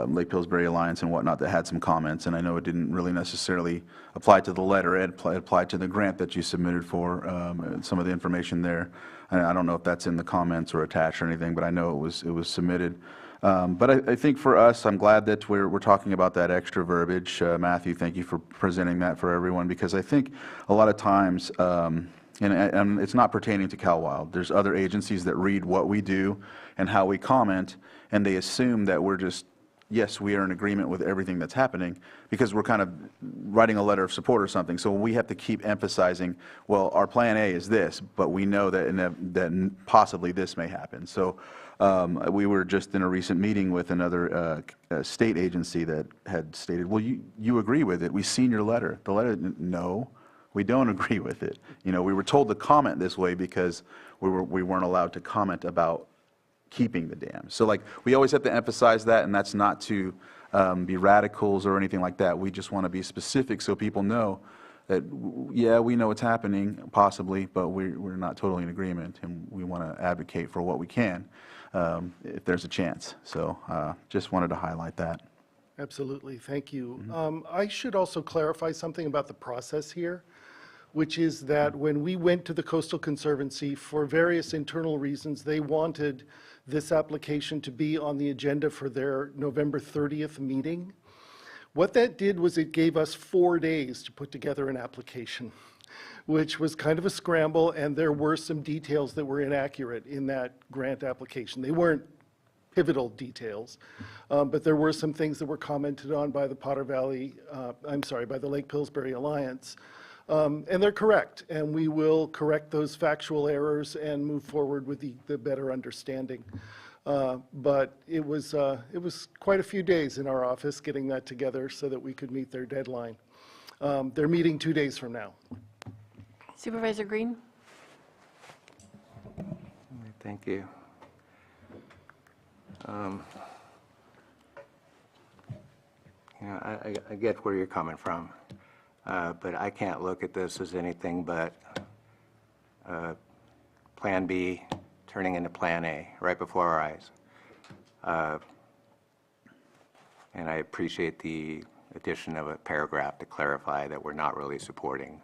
Lake Pillsbury Alliance and whatnot that had some comments, and I know it didn't really necessarily apply to the letter. It applied to the grant that you submitted for, some of the information there. And I don't know if that's in the comments or attached or anything, but I know it was submitted. But I think for us, I'm glad that we're talking about that extra verbiage. Matthew, thank you for presenting that for everyone, because I think a lot of times, and it's not pertaining to Cal Wild, there's other agencies that read what we do and how we comment, and they assume that we're just, yes, we are in agreement with everything that's happening because we're kind of writing a letter of support or something. So we have to keep emphasizing, well, our Plan A is this, but we know that possibly this may happen. So we were just in a recent meeting with another state agency that had stated, well, you agree with it. We've seen your letter. The letter, no, we don't agree with it. You know, we were told to comment this way because we weren't allowed to comment about keeping the dam. So like, we always have to emphasize that, and that's not to be radicals or anything like that. We just want to be specific so people know that, yeah, we know what's happening, possibly, but we're not totally in agreement, and we want to advocate for what we can if there's a chance. So just wanted to highlight that. Absolutely, thank you. I should also clarify something about the process here, which is that when we went to the Coastal Conservancy for various internal reasons, they wanted this application to be on the agenda for their November 30th meeting. What that did was it gave us 4 days to put together an application, which was kind of a scramble, and there were some details that were inaccurate in that grant application. They weren't pivotal details, but there were some things that were commented on by the by the Lake Pillsbury Alliance. And they're correct, and we will correct those factual errors and move forward with the better understanding. But it was quite a few days in our office getting that together so that we could meet their deadline. They're meeting 2 days from now. Supervisor Green? Thank you. You know, I get where you're coming from. But I can't look at this as anything but Plan B turning into Plan A right before our eyes. And I appreciate the addition of a paragraph to clarify that we're not really supporting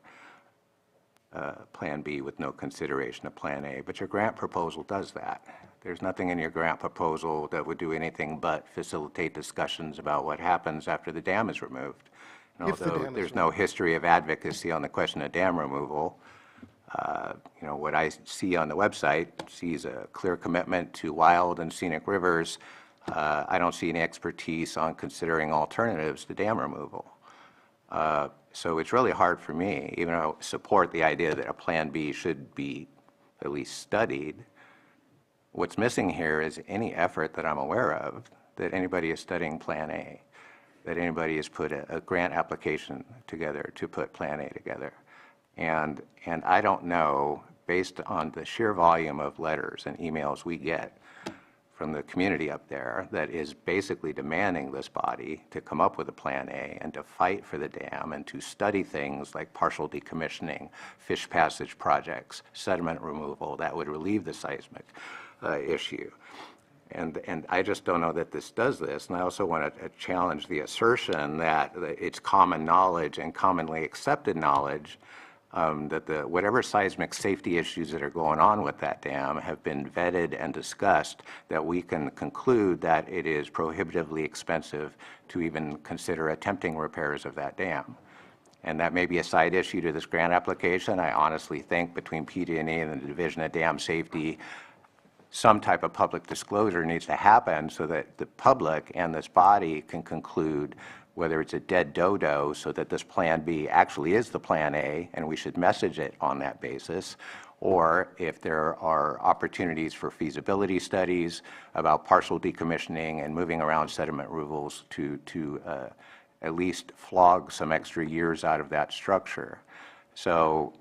Plan B with no consideration of Plan A. But your grant proposal does that. There's nothing in your grant proposal that would do anything but facilitate discussions about what happens after the dam is removed. And although there's no history of advocacy on the question of dam removal, you know, what I see on the website sees a clear commitment to wild and scenic rivers. I don't see any expertise on considering alternatives to dam removal. So it's really hard for me, even though I support the idea that a Plan B should be at least studied. What's missing here is any effort that I'm aware of that anybody is studying Plan A, that anybody has put a grant application together to put Plan A together. And I don't know, based on the sheer volume of letters and emails we get from the community up there that is basically demanding this body to come up with a plan A and to fight for the dam and to study things like partial decommissioning, fish passage projects, sediment removal that would relieve the seismic issue. And I just don't know that this does this. And I also want to challenge the assertion that it's common knowledge and commonly accepted knowledge that whatever seismic safety issues that are going on with that dam have been vetted and discussed, that we can conclude that it is prohibitively expensive to even consider attempting repairs of that dam. And that may be a side issue to this grant application. I honestly think between PD&E and the Division of Dam Safety, some type of public disclosure needs to happen so that the public and this body can conclude whether it's a dead dodo, so that this Plan B actually is the Plan A, and we should message it on that basis, or if there are opportunities for feasibility studies about partial decommissioning and moving around sediment removals to at least flog some extra years out of that structure. So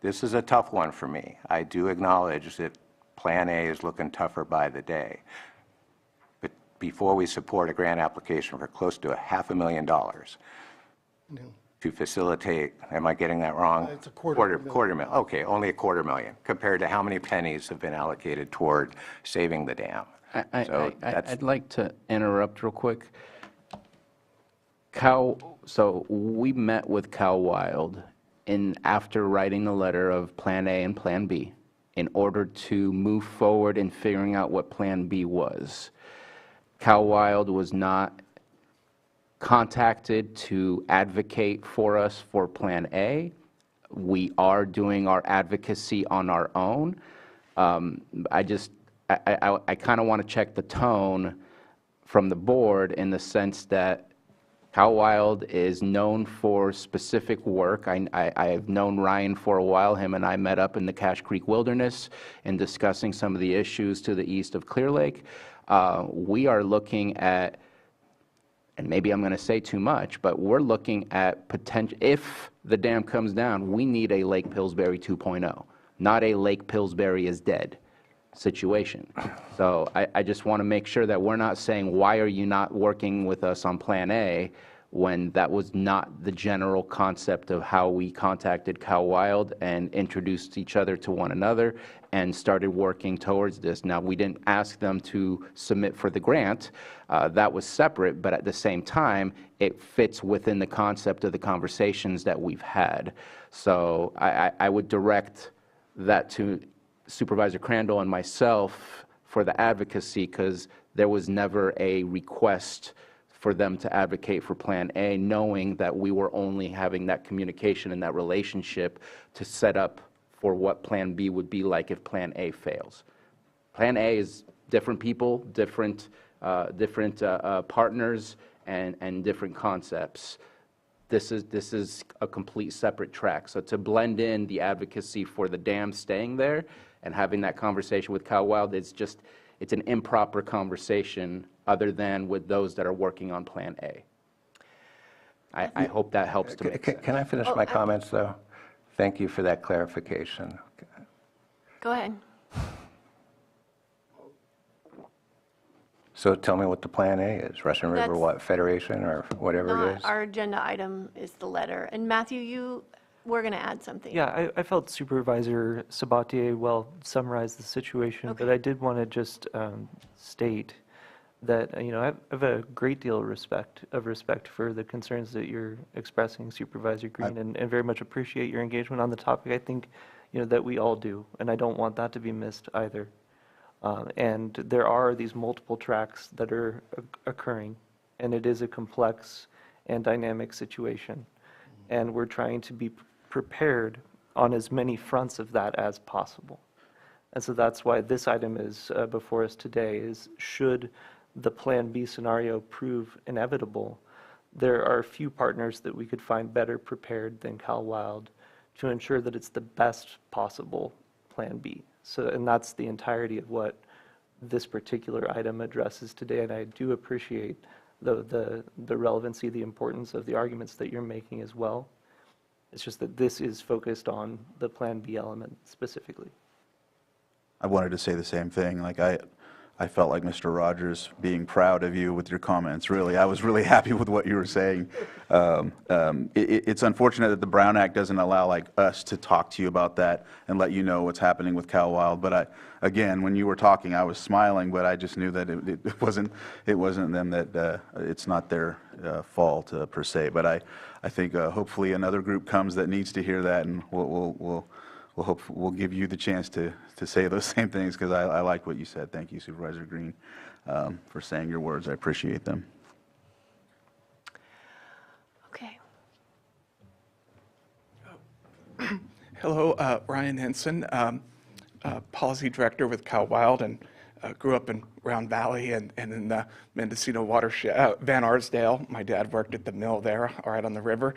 this is a tough one for me. I do acknowledge that Plan A is looking tougher by the day. But before we support a grant application for close to $500,000 to facilitate, am I getting that wrong? It's a quarter million. Okay, only $250,000 compared to how many pennies have been allocated toward saving the dam. I'd like to interrupt real quick. So we met with Cal Wild after writing the letter of Plan A and Plan B in order to move forward in figuring out what Plan B was. Cal Wild was not contacted to advocate for us for Plan A. We are doing our advocacy on our own. I kind of want to check the tone from the board in the sense that Cal Wild is known for specific work. I've known Ryan for a while. Him and I met up in the Cache Creek Wilderness and discussing some of the issues to the east of Clear Lake. We are looking at, and maybe I'm going to say too much, but we're looking at potential, if the dam comes down, we need a Lake Pillsbury 2.0, not a Lake Pillsbury is dead situation. So I just want to make sure that we're not saying, why are you not working with us on Plan A, when that was not the general concept of how we contacted Cal Wild and introduced each other to one another and started working towards this. Now, we didn't ask them to submit for the grant. That was separate, but at the same time, it fits within the concept of the conversations that we've had. So I would direct that to Supervisor Crandall and myself for the advocacy, because there was never a request for them to advocate for Plan A, knowing that we were only having that communication and that relationship to set up for what Plan B would be like if Plan A fails. Plan A is different people, different partners, and different concepts. This is a complete separate track. So to blend in the advocacy for the dam staying there and having that conversation with Cal Wild, it's an improper conversation other than with those that are working on Plan A. I hope that helps to make sense. Can I finish my comments, though? Thank you for that clarification. Go ahead. So tell me what the Plan A is. Russian River That's what, Federation or whatever it is? Our agenda item is the letter. And Matthew, you were going to add something. Yeah, I felt Supervisor Sabatier well summarized the situation, but I did want to just state that, I have a great deal of respect for the concerns that you're expressing, Supervisor Green, and very much appreciate your engagement on the topic. I think, that we all do, and I don't want that to be missed either. And there are these multiple tracks that are occurring, and it is a complex and dynamic situation. And we're trying to be prepared on as many fronts of that as possible. And so that's why this item is before us today, is should the Plan B scenario prove inevitable, there are few partners that we could find better prepared than Cal Wild to ensure that it's the best possible Plan B. So, and that's the entirety of what this particular item addresses today, and I do appreciate the relevancy, the importance of the arguments that you're making as well. It's just that this is focused on the Plan B element specifically. I wanted to say the same thing. Like I felt like Mr. Rogers being proud of you with your comments. Really, I was really happy with what you were saying. It's unfortunate that the Brown Act doesn't allow like us to talk to you about that and let you know what's happening with Cal Wild. But again, when you were talking, I was smiling, but I just knew that it wasn't them, that it's not their fault per se. But I think hopefully another group comes that needs to hear that, and we'll give you the chance to say those same things, because I like what you said. Thank you, Supervisor Green, for saying your words. I appreciate them. Okay. Hello, Ryan Henson, Policy Director with Cal Wild, and grew up in Round Valley and in the Mendocino watershed, Van Arsdale. My dad worked at the mill there, right on the river.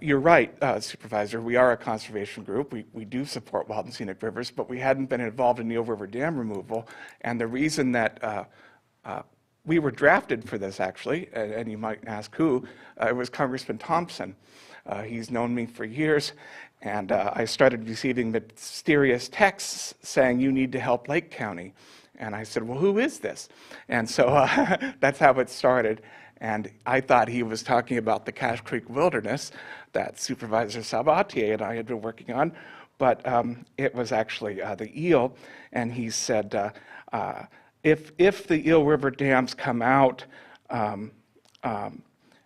You're right, Supervisor, we are a conservation group. We do support wild and scenic rivers, but we hadn't been involved in the Eel River Dam removal. And the reason that we were drafted for this, actually, and you might ask who, it was Congressman Thompson. He's known me for years, and I started receiving mysterious texts saying, you need to help Lake County. And I said, well, who is this? And so that's how it started. And I thought he was talking about the Cache Creek Wilderness that Supervisor Sabatier and I had been working on, but it was actually the eel. And he said, if the Eel River dams come out,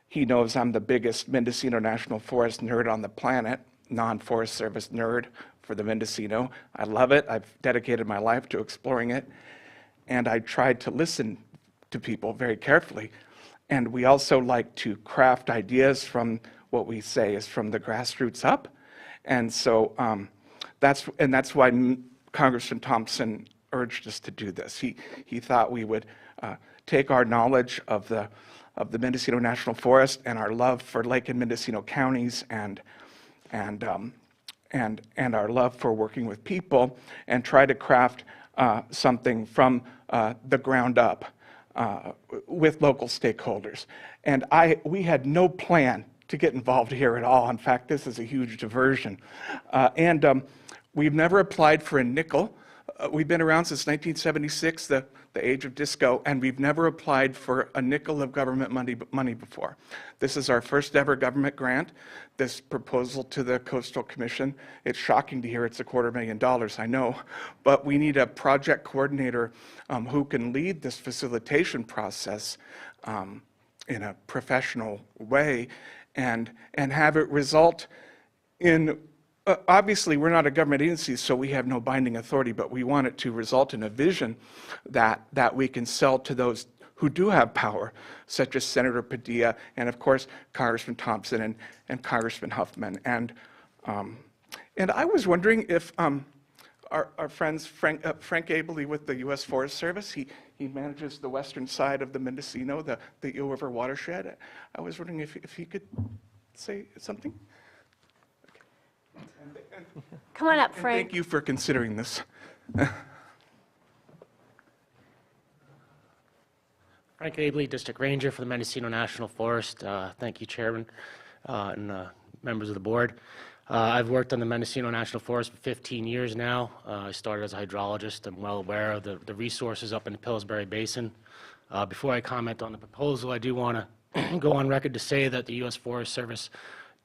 he knows I'm the biggest Mendocino National Forest nerd on the planet, non-Forest Service nerd for the Mendocino. I love it. I've dedicated my life to exploring it. And I tried to listen to people very carefully. And we also like to craft ideas from what we say is from the grassroots up. And so that's why Congressman Thompson urged us to do this. He thought we would take our knowledge of the Mendocino National Forest and our love for Lake and Mendocino counties and our love for working with people and try to craft something from the ground up. With local stakeholders. And we had no plan to get involved here at all. In fact, this is a huge diversion. We've never applied for a nickel. We've been around since 1976, the age of disco, and we've never applied for a nickel of government money before. This is our first ever government grant. This proposal to the Coastal Commission, it's shocking to hear it's $250,000, I know, but we need a project coordinator who can lead this facilitation process in a professional way and have it result in obviously, we're not a government agency, so we have no binding authority, but we want it to result in a vision that we can sell to those who do have power, such as Senator Padilla and, of course, Congressman Thompson and Congressman Huffman. And I was wondering if our friend Frank Abley with the U.S. Forest Service, he manages the western side of the Mendocino, the Eel River watershed. I was wondering if he could say something. Come on up, Frank. Thank you for considering this. Frank Abley, District Ranger for the Mendocino National Forest. Thank you, Chairman and members of the board. I've worked on the Mendocino National Forest for 15 years now. I started as a hydrologist. I'm well aware of the resources up in the Pillsbury Basin. Before I comment on the proposal, I do want to go on record to say that the U.S. Forest Service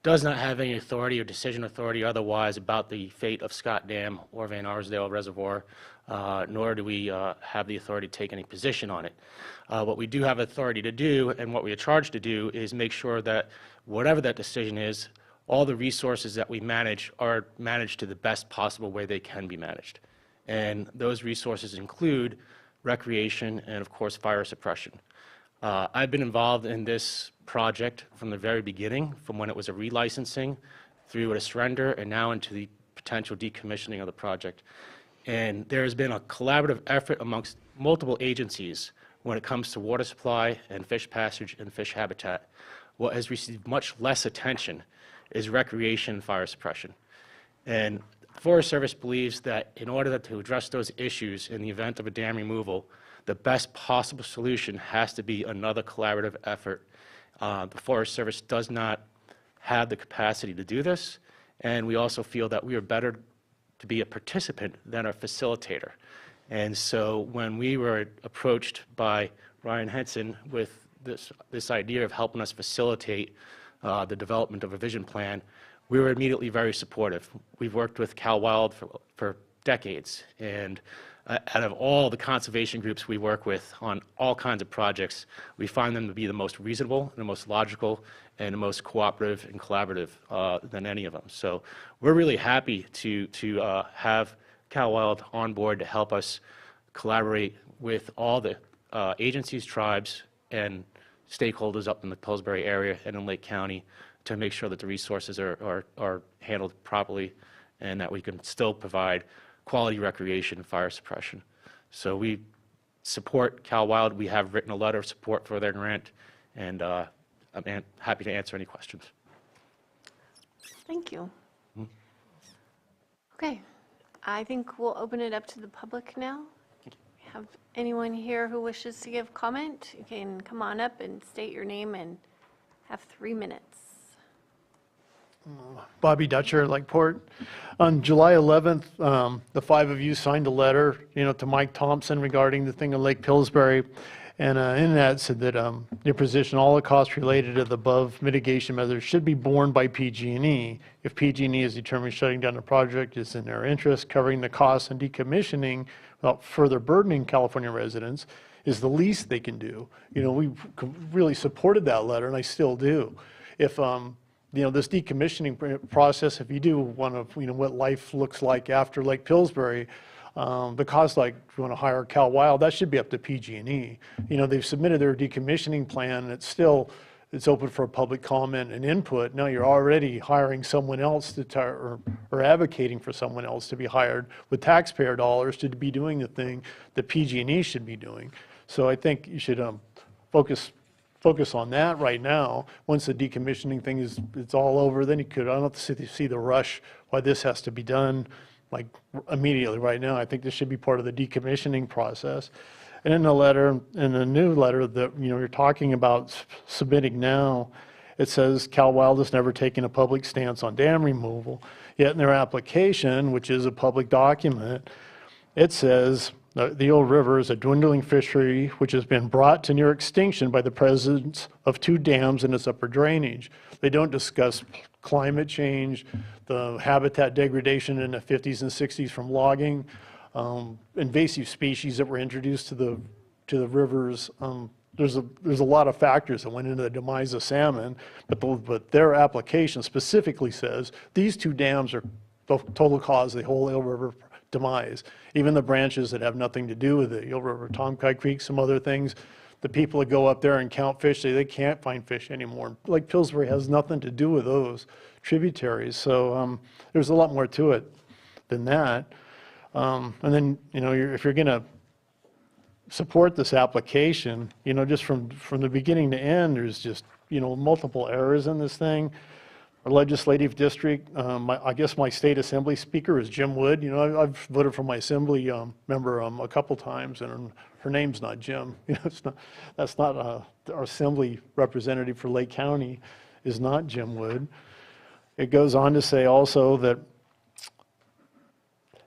does not have any authority or decision authority otherwise about the fate of Scott Dam or Van Arsdale Reservoir, nor do we have the authority to take any position on it. What we do have authority to do and what we are charged to do is make sure that whatever that decision is, all the resources that we manage are managed to the best possible way they can be managed. And those resources include recreation and, of course, fire suppression. I've been involved in this project from the very beginning, from when it was a relicensing through a surrender and now into the potential decommissioning of the project. And there has been a collaborative effort amongst multiple agencies when it comes to water supply and fish passage and fish habitat. What has received much less attention is recreation and fire suppression. And the Forest Service believes that in order to address those issues in the event of a dam removal, the best possible solution has to be another collaborative effort. The Forest Service does not have the capacity to do this, and we also feel that we are better to be a participant than a facilitator. And so when we were approached by Ryan Henson with this idea of helping us facilitate the development of a vision plan, we were immediately very supportive. We've worked with Cal Wild for decades, and out of all the conservation groups we work with on all kinds of projects, we find them to be the most reasonable, and the most logical, and the most cooperative and collaborative than any of them. So we're really happy to have Cal Wild on board to help us collaborate with all the agencies, tribes, and stakeholders up in the Pillsbury area and in Lake County to make sure that the resources are handled properly and that we can still provide quality recreation and fire suppression. So we support Cal Wild. We have written a letter of support for their grant, and I'm happy to answer any questions. Thank you. Okay, I think we'll open it up to the public now. Have anyone here who wishes to give comment? You can come on up and state your name and have 3 minutes. Bobby Dutcher, Lakeport. On July 11th, the 5 of you signed a letter, to Mike Thompson regarding the thing in Lake Pillsbury. And in that said that your position, all the costs related to the above mitigation measures should be borne by PG&E. If PG&E is determined shutting down the project is in their interest, covering the costs and decommissioning without further burdening California residents is the least they can do. We really supported that letter, and I still do. If this decommissioning process, if you do want to, what life looks like after Lake Pillsbury, the cost, like if you want to hire Cal Wild, that should be up to PG&E. They've submitted their decommissioning plan, and it's open for public comment and input. Now you're already hiring someone else or advocating for someone else to be hired with taxpayer dollars to be doing the thing that PG&E should be doing. So I think you should focus on that right now. Once the decommissioning thing it's all over, then I don't see the rush why this has to be done like immediately right now. I think this should be part of the decommissioning process. And in the new letter that you're talking about submitting now, it says Cal Wild has never taken a public stance on dam removal. Yet in their application, which is a public document, it says the Eel River is a dwindling fishery which has been brought to near extinction by the presence of 2 dams in its upper drainage. They don't discuss climate change, the habitat degradation in the 50s and 60s from logging, invasive species that were introduced to the rivers. There's a lot of factors that went into the demise of salmon, but their application specifically says these 2 dams are the total cause of the whole Eel River demise. Even the branches that have nothing to do with it, Eel River, Tomkai Creek, some other things, the people that go up there and count fish say they can't find fish anymore. Lake Pillsbury has nothing to do with those tributaries. So there's a lot more to it than that. And then, if you're going to support this application, just from the beginning to end, there's just, multiple errors in this thing. Our legislative district, I guess my state assembly speaker is Jim Wood. I've voted for my assembly member a couple times, and her name's not Jim. That's not our assembly representative for Lake County is not Jim Wood. It goes on to say also that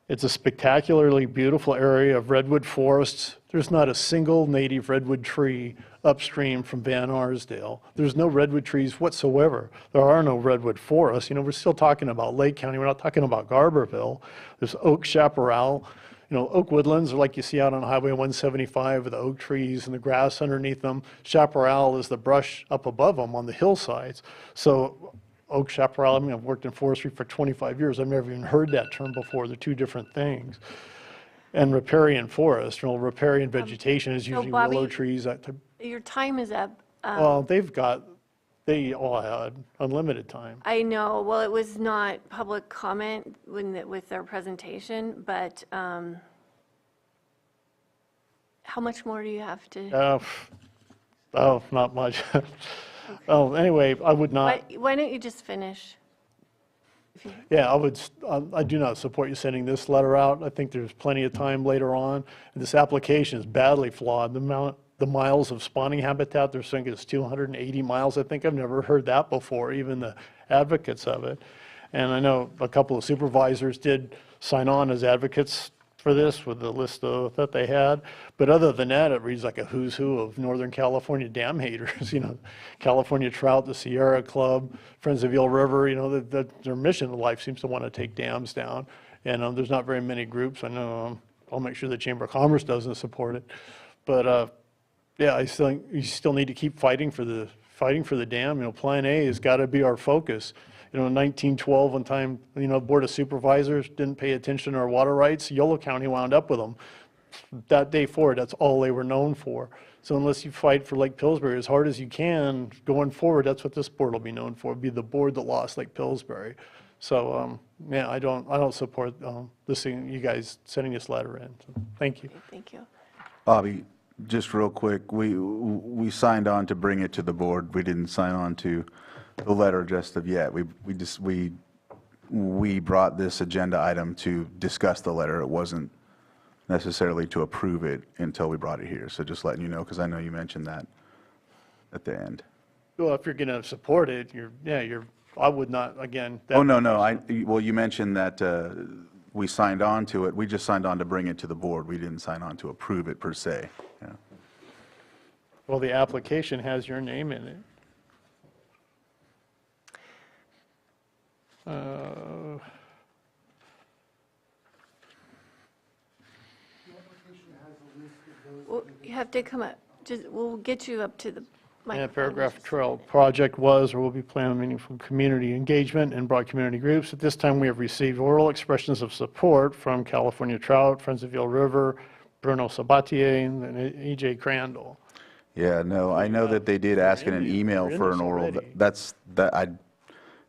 it's a spectacularly beautiful area of redwood forests. There's not a single native redwood tree upstream from Van Arsdale. There's no redwood trees whatsoever. There are no redwood forests. We're still talking about Lake County. We're not talking about Garberville. There's oak chaparral. Oak woodlands are like you see out on Highway 175 with the oak trees and the grass underneath them. Chaparral is the brush up above them on the hillsides. So oak chaparral, I've worked in forestry for 25 years. I've never even heard that term before. They're 2 different things. And riparian forest, riparian vegetation is usually Bobby, willow trees. Your time is up. Well, they all had unlimited time. I know, well, it was not public comment with their presentation, but how much more do you have to? Not much. Anyway, I would not. Why don't you just finish? Yeah, I do not support you sending this letter out. I think there's plenty of time later on. And this application is badly flawed. The miles of spawning habitat, they're saying it's 280 miles. I think I've never heard that before, even the advocates of it. And I know a couple of supervisors did sign on as advocates for this with the list that they had. But other than that, it reads like a who's who of Northern California dam haters, California Trout, the Sierra Club, Friends of Eel River, their mission in life seems to want to take dams down. And there's not very many groups. I know I'll make sure the Chamber of Commerce doesn't support it. But yeah, I think you still need to keep fighting for the dam. Plan A has got to be our focus. In 1912, one time, Board of Supervisors didn't pay attention to our water rights. Yolo County wound up with them. That day forward, that's all they were known for. So unless you fight for Lake Pillsbury as hard as you can going forward, that's what this board will be known for. It'll be the board that lost Lake Pillsbury. So yeah, I don't support you guys sending this letter in. So, thank you. Thank you. Bobby, just real quick, we signed on to bring it to the board. We didn't sign on to the letter just of yet. We brought this agenda item to discuss the letter. It wasn't necessarily to approve it until we brought it here. So just letting you know, because I know you mentioned that at the end. Well, if you're going to support it, I would not, again. Oh, no. Well, you mentioned that we signed on to it. We just signed on to bring it to the board. We didn't sign on to approve it per se. Yeah. Well, the application has your name in it. Well, you have to come up, we'll get you up to the Yeah, microphone. paragraph 12, project was or will be planning meaningful community engagement and broad community groups. At this time, we have received oral expressions of support from California Trout, Friends of Eel River, Bruno Sabatier, and E.J. Crandall. Yeah, no, I know that they did ask in an email for an oral.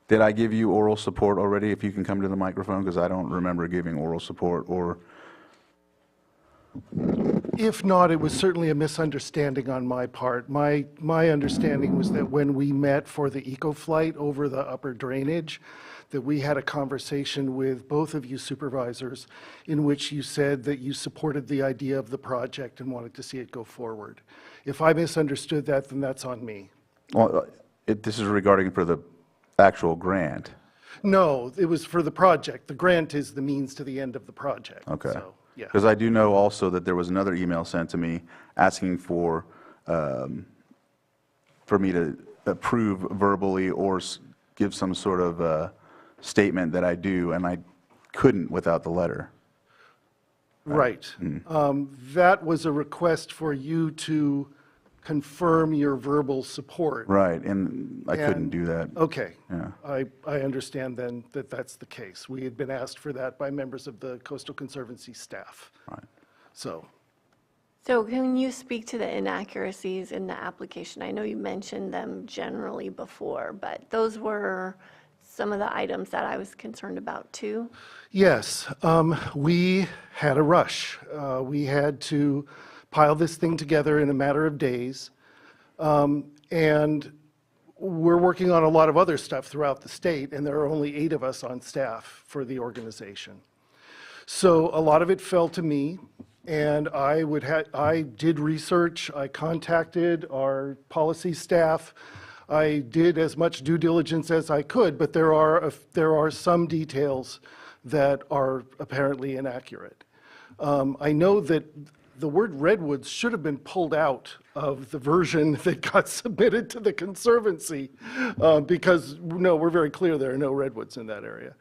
Did I give you oral support already? If you can come to the microphone, because I don't remember giving oral support or. If not, it was certainly a misunderstanding on my part. My understanding was that when we met for the eco-flight over the upper drainage, that we had a conversation with both of you supervisors in which you said that you supported the idea of the project and wanted to see it go forward. If I misunderstood that, then that's on me. Well, this is regarding for the actual grant. No, it was for the project. The grant is the means to the end of the project. Okay. So, yeah. Because I do know also that there was another email sent to me asking for me to approve verbally or give some sort of statement that I do, and I couldn't without the letter. Right. That was a request for you to confirm your verbal support. Right, and I couldn't do that. Okay. Yeah. I understand then that that's the case. We had been asked for that by members of the Coastal Conservancy staff. Right. So can you speak to the inaccuracies in the application? I know you mentioned them generally before, but those were some of the items that I was concerned about too. yes, we had a rush. We had to pile this thing together in a matter of days. And we're working on a lot of other stuff throughout the state, and there are only 8 of us on staff for the organization. So a lot of it fell to me, and I did research. I contacted our policy staff. I did as much due diligence as I could, but there are some details that are apparently inaccurate. I know that the word redwoods should have been pulled out of the version that got submitted to the Conservancy because, no, we're very clear there are no redwoods in that area.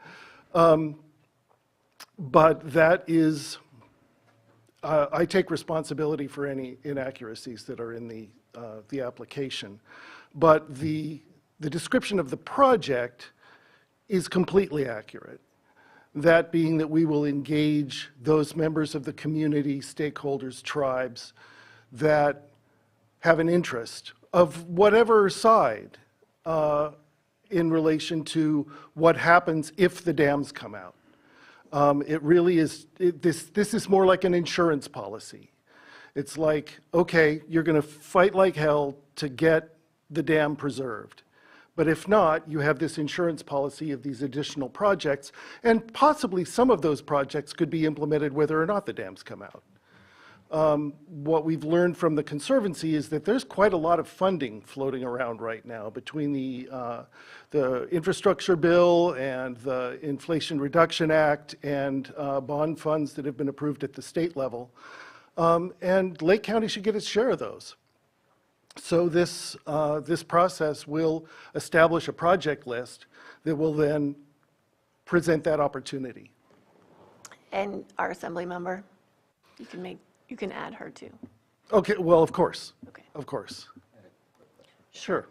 But that is, I take responsibility for any inaccuracies that are in the application. But the description of the project is completely accurate. That being that we will engage those members of the community, stakeholders, tribes that have an interest of whatever side in relation to what happens if the dams come out. It really is, this is more like an insurance policy. It's like, okay, you're going to fight like hell to get the dam preserved. But if not, you have this insurance policy of these additional projects, and possibly some of those projects could be implemented whether or not the dams come out. what we've learned from the Conservancy is that there's quite a lot of funding floating around right now between the infrastructure bill and the Inflation Reduction Act and bond funds that have been approved at the state level. And Lake County should get its share of those. So this process will establish a project list that will then present that opportunity. And our assembly member, you can add her too. Okay, well, of course. Okay. Of course. Sure.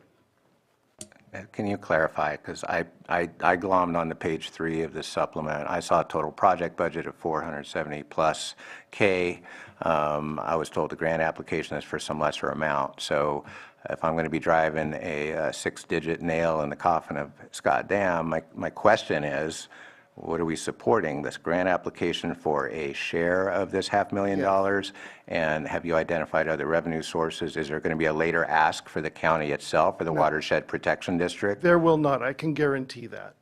Can you clarify, because I glommed onto page 3 of this supplement. I saw a total project budget of 470 plus K. I was told the grant application is for some lesser amount. So if I'm going to be driving a 6-digit nail in the coffin of Scott Dam, my question is, what are we supporting? This grant application for a share of this $500,000? And have you identified other revenue sources? Is there going to be a later ask for the county itself or the Watershed Protection District? There will not, I can guarantee that.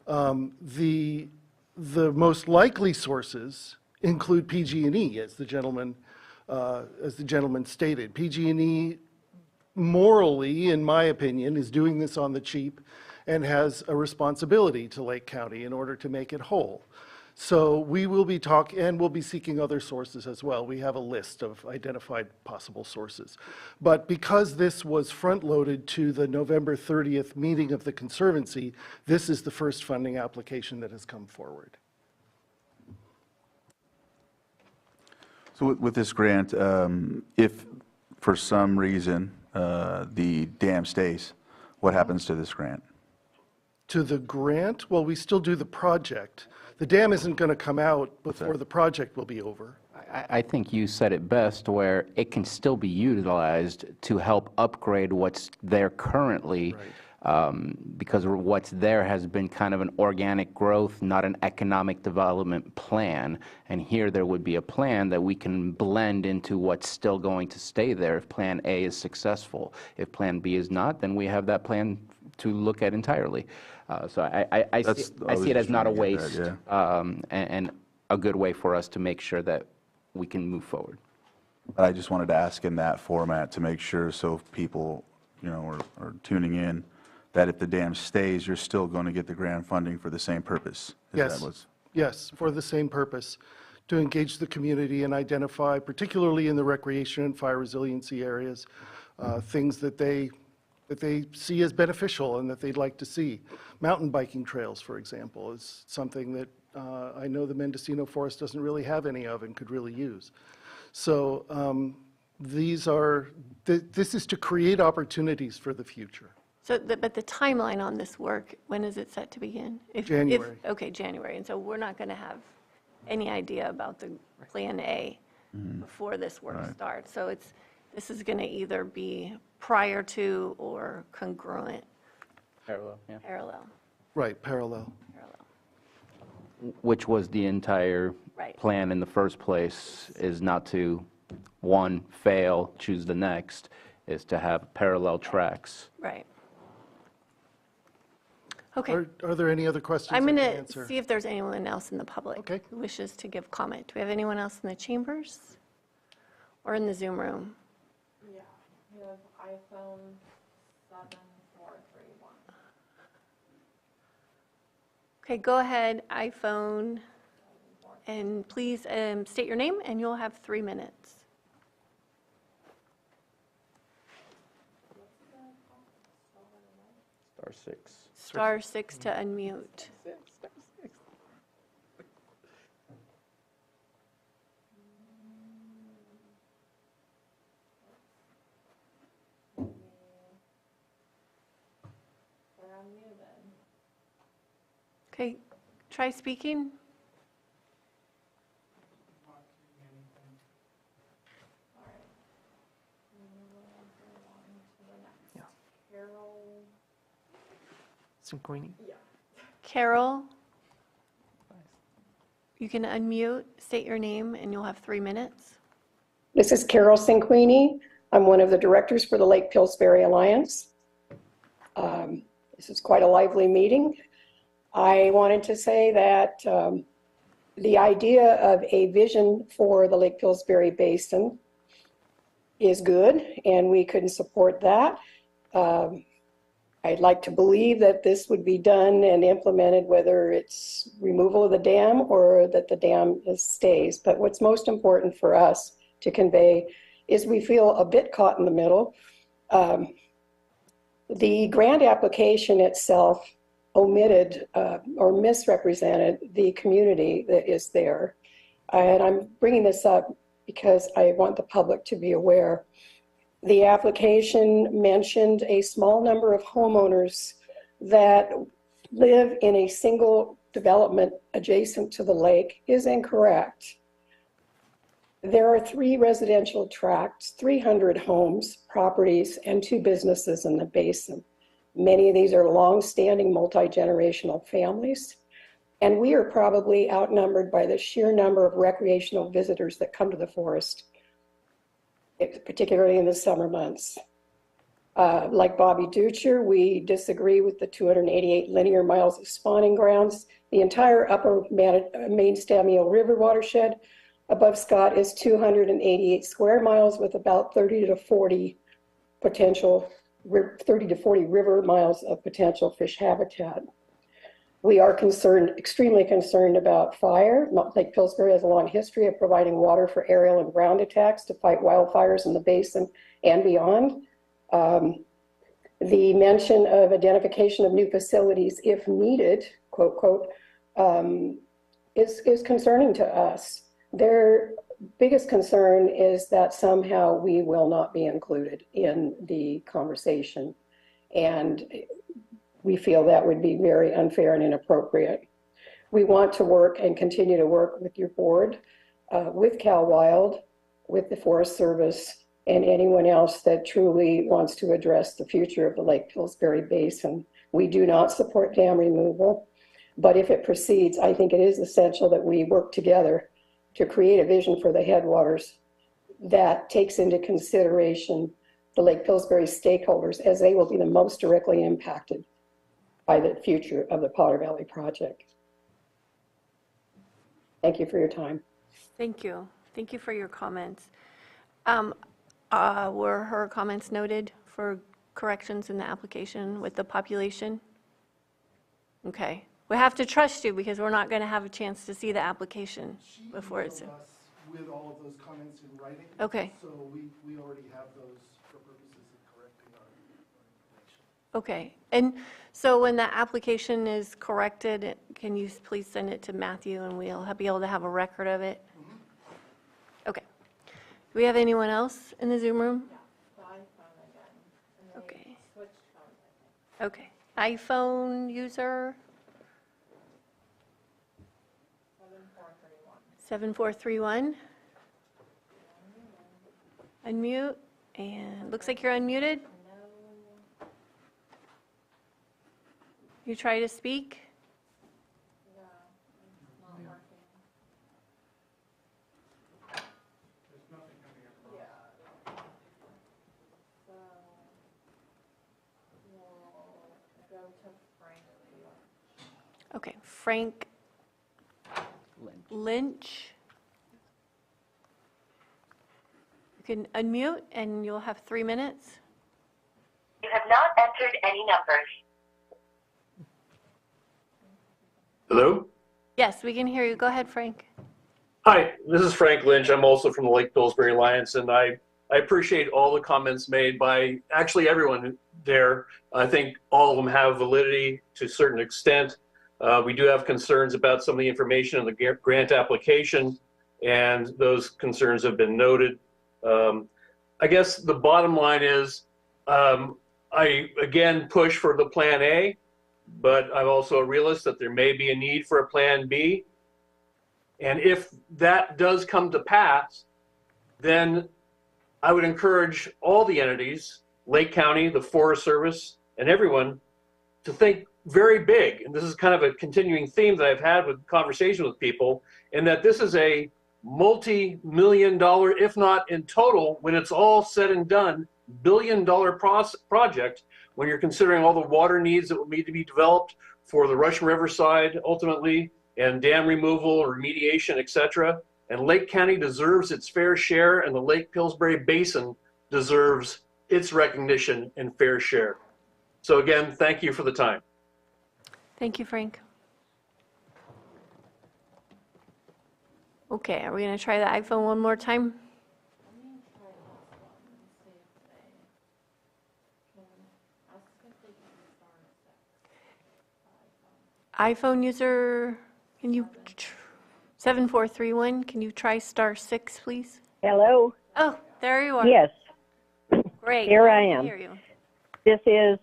The most likely sources include PG&E, as the gentleman stated. PG&E morally, in my opinion, is doing this on the cheap and has a responsibility to Lake County in order to make it whole. So we will be and we'll be seeking other sources as well. We have a list of identified possible sources. But because this was front-loaded to the November 30th meeting of the Conservancy, this is the first funding application that has come forward. So with this grant, if for some reason the dam stays, what happens to this grant? To the grant, well, we still do the project. The dam isn't going to come out before the project will be over. I think you said it best, where it can still be utilized to help upgrade what's there currently, because what's there has been kind of an organic growth, not an economic development plan. And here there would be a plan that we can blend into what's still going to stay there if Plan A is successful. If Plan B is not, then we have that plan to look at entirely. So I see it as not a waste, and a good way for us to make sure that we can move forward. I just wanted to ask in that format to make sure, so if people, are tuning in, that if the dam stays, you're still going to get the grant funding for the same purpose. Yes, for the same purpose, to engage the community and identify, particularly in the recreation and fire resiliency areas, things that they see as beneficial and that they'd like to see. Mountain biking trails, for example, is something that I know the Mendocino Forest doesn't really have any of and could really use. So this is to create opportunities for the future. So, but the timeline on this work, when is it set to begin? January. Okay, January. And so we're not going to have any idea about the Plan A before this work starts. So this is going to either be prior to or congruent. Parallel, yeah. Parallel. Right, parallel. Which was the entire plan in the first place, is not to, one, fail, choose the next, is to have parallel tracks. Right. Okay. Are there any other questions? I'm going I can to answer? see if there's anyone else in the public who wishes to give comment. Do we have anyone else in the chambers or in the Zoom room? Yeah, we have iPhone 7431. Okay, go ahead, iPhone, and please state your name, and you'll have 3 minutes. *6. *6 to unmute. Okay, try speaking. Cinquini? Carol, you can unmute, state your name, and you'll have 3 minutes. This is Carol Cinquini. I'm one of the directors for the Lake Pillsbury Alliance. This is quite a lively meeting. I wanted to say that The idea of a vision for the Lake Pillsbury Basin is good, and we can support that. I'd like to believe that this would be done and implemented, whether it's removal of the dam or that the dam stays. But what's most important for us to convey is we feel a bit caught in the middle. The grant application itself omitted or misrepresented the community that is there. And I'm bringing this up because I want the public to be aware. The application mentioned a small number of homeowners that live in a single development adjacent to the lake is incorrect. There are 3 residential tracts, 300 homes, properties, and 2 businesses in the basin. Many of these are long-standing multi-generational families, and we are probably outnumbered by the sheer number of recreational visitors that come to the forest, particularly in the summer months. Like Bobby Ducher, we disagree with the 288 linear miles of spawning grounds. The entire upper main Stamio River watershed above Scott is 288 square miles with about 30 to 40 river miles of potential fish habitat. We are extremely concerned about fire. Lake Pillsbury has a long history of providing water for aerial and ground attacks to fight wildfires in the basin and beyond. The mention of identification of new facilities if needed, quote, quote, is concerning to us. Their biggest concern is that somehow we will not be included in the conversation. And we feel that would be very unfair and inappropriate. We want to work and continue to work with your board, with Cal Wild, with the Forest Service, and anyone else that truly wants to address the future of the Lake Pillsbury Basin. We do not support dam removal, but if it proceeds, I think it is essential that we work together to create a vision for the headwaters that takes into consideration the Lake Pillsbury stakeholders, as they will be the most directly impacted by the future of the Potter Valley project. Thank you for your time. Thank you. Thank you for your comments. Were her comments noted for corrections in the application with the population? Okay. We have to trust you because we're not going to have a chance to see the application before it's. With all of those comments in writing. Okay. So we already have those for purposes of correcting our information. Okay. And so when the application is corrected, can you please send it to Matthew and we'll be able to have a record of it? Okay. Do we have anyone else in the Zoom room? Okay. Okay. iPhone user? 7431. Unmute, and looks like you're unmuted. You try to speak. Okay, Frank Lynch. You can unmute and you'll have 3 minutes. You have not entered any numbers. Hello? Yes, we can hear you. Go ahead, Frank. Hi, this is Frank Lynch. I'm also from the Lake Pillsbury Alliance, and I appreciate all the comments made by actually everyone there. I think all of them have validity to a certain extent. We do have concerns about some of the information in the grant application, and those concerns have been noted. I guess the bottom line is I, again, push for the Plan A, but I'm also a realist that there may be a need for a Plan B. And if that does come to pass, then I would encourage all the entities, Lake County, the Forest Service, and everyone to think very big. And this is kind of a continuing theme that I've had with conversation with people, in that this is a multi-million-dollar, if not in total, when it's all said and done, billion-dollar project, when you're considering all the water needs that will need to be developed for the Russian River side, ultimately, and dam removal, remediation, etc. And Lake County deserves its fair share, and the Lake Pillsbury Basin deserves its recognition and fair share. So again, thank you for the time. Thank you, Frank. Okay, are we going to try the iPhone one more time? iPhone user, can you, 7431, can you try *6, please? Hello? Oh, there you are. Yes. Great. Here Glad I to am. hear you. This is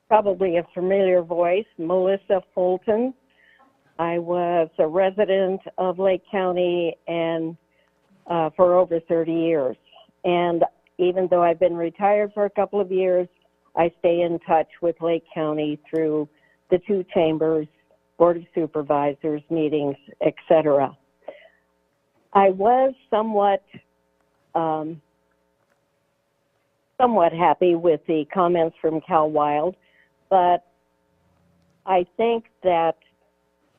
probably a familiar voice, Melissa Fulton. I was a resident of Lake County and for over 30 years. And even though I've been retired for a couple of years, I stay in touch with Lake County through the two chambers, Board of Supervisors meetings, etc. I was somewhat happy with the comments from Cal Wild, but I think that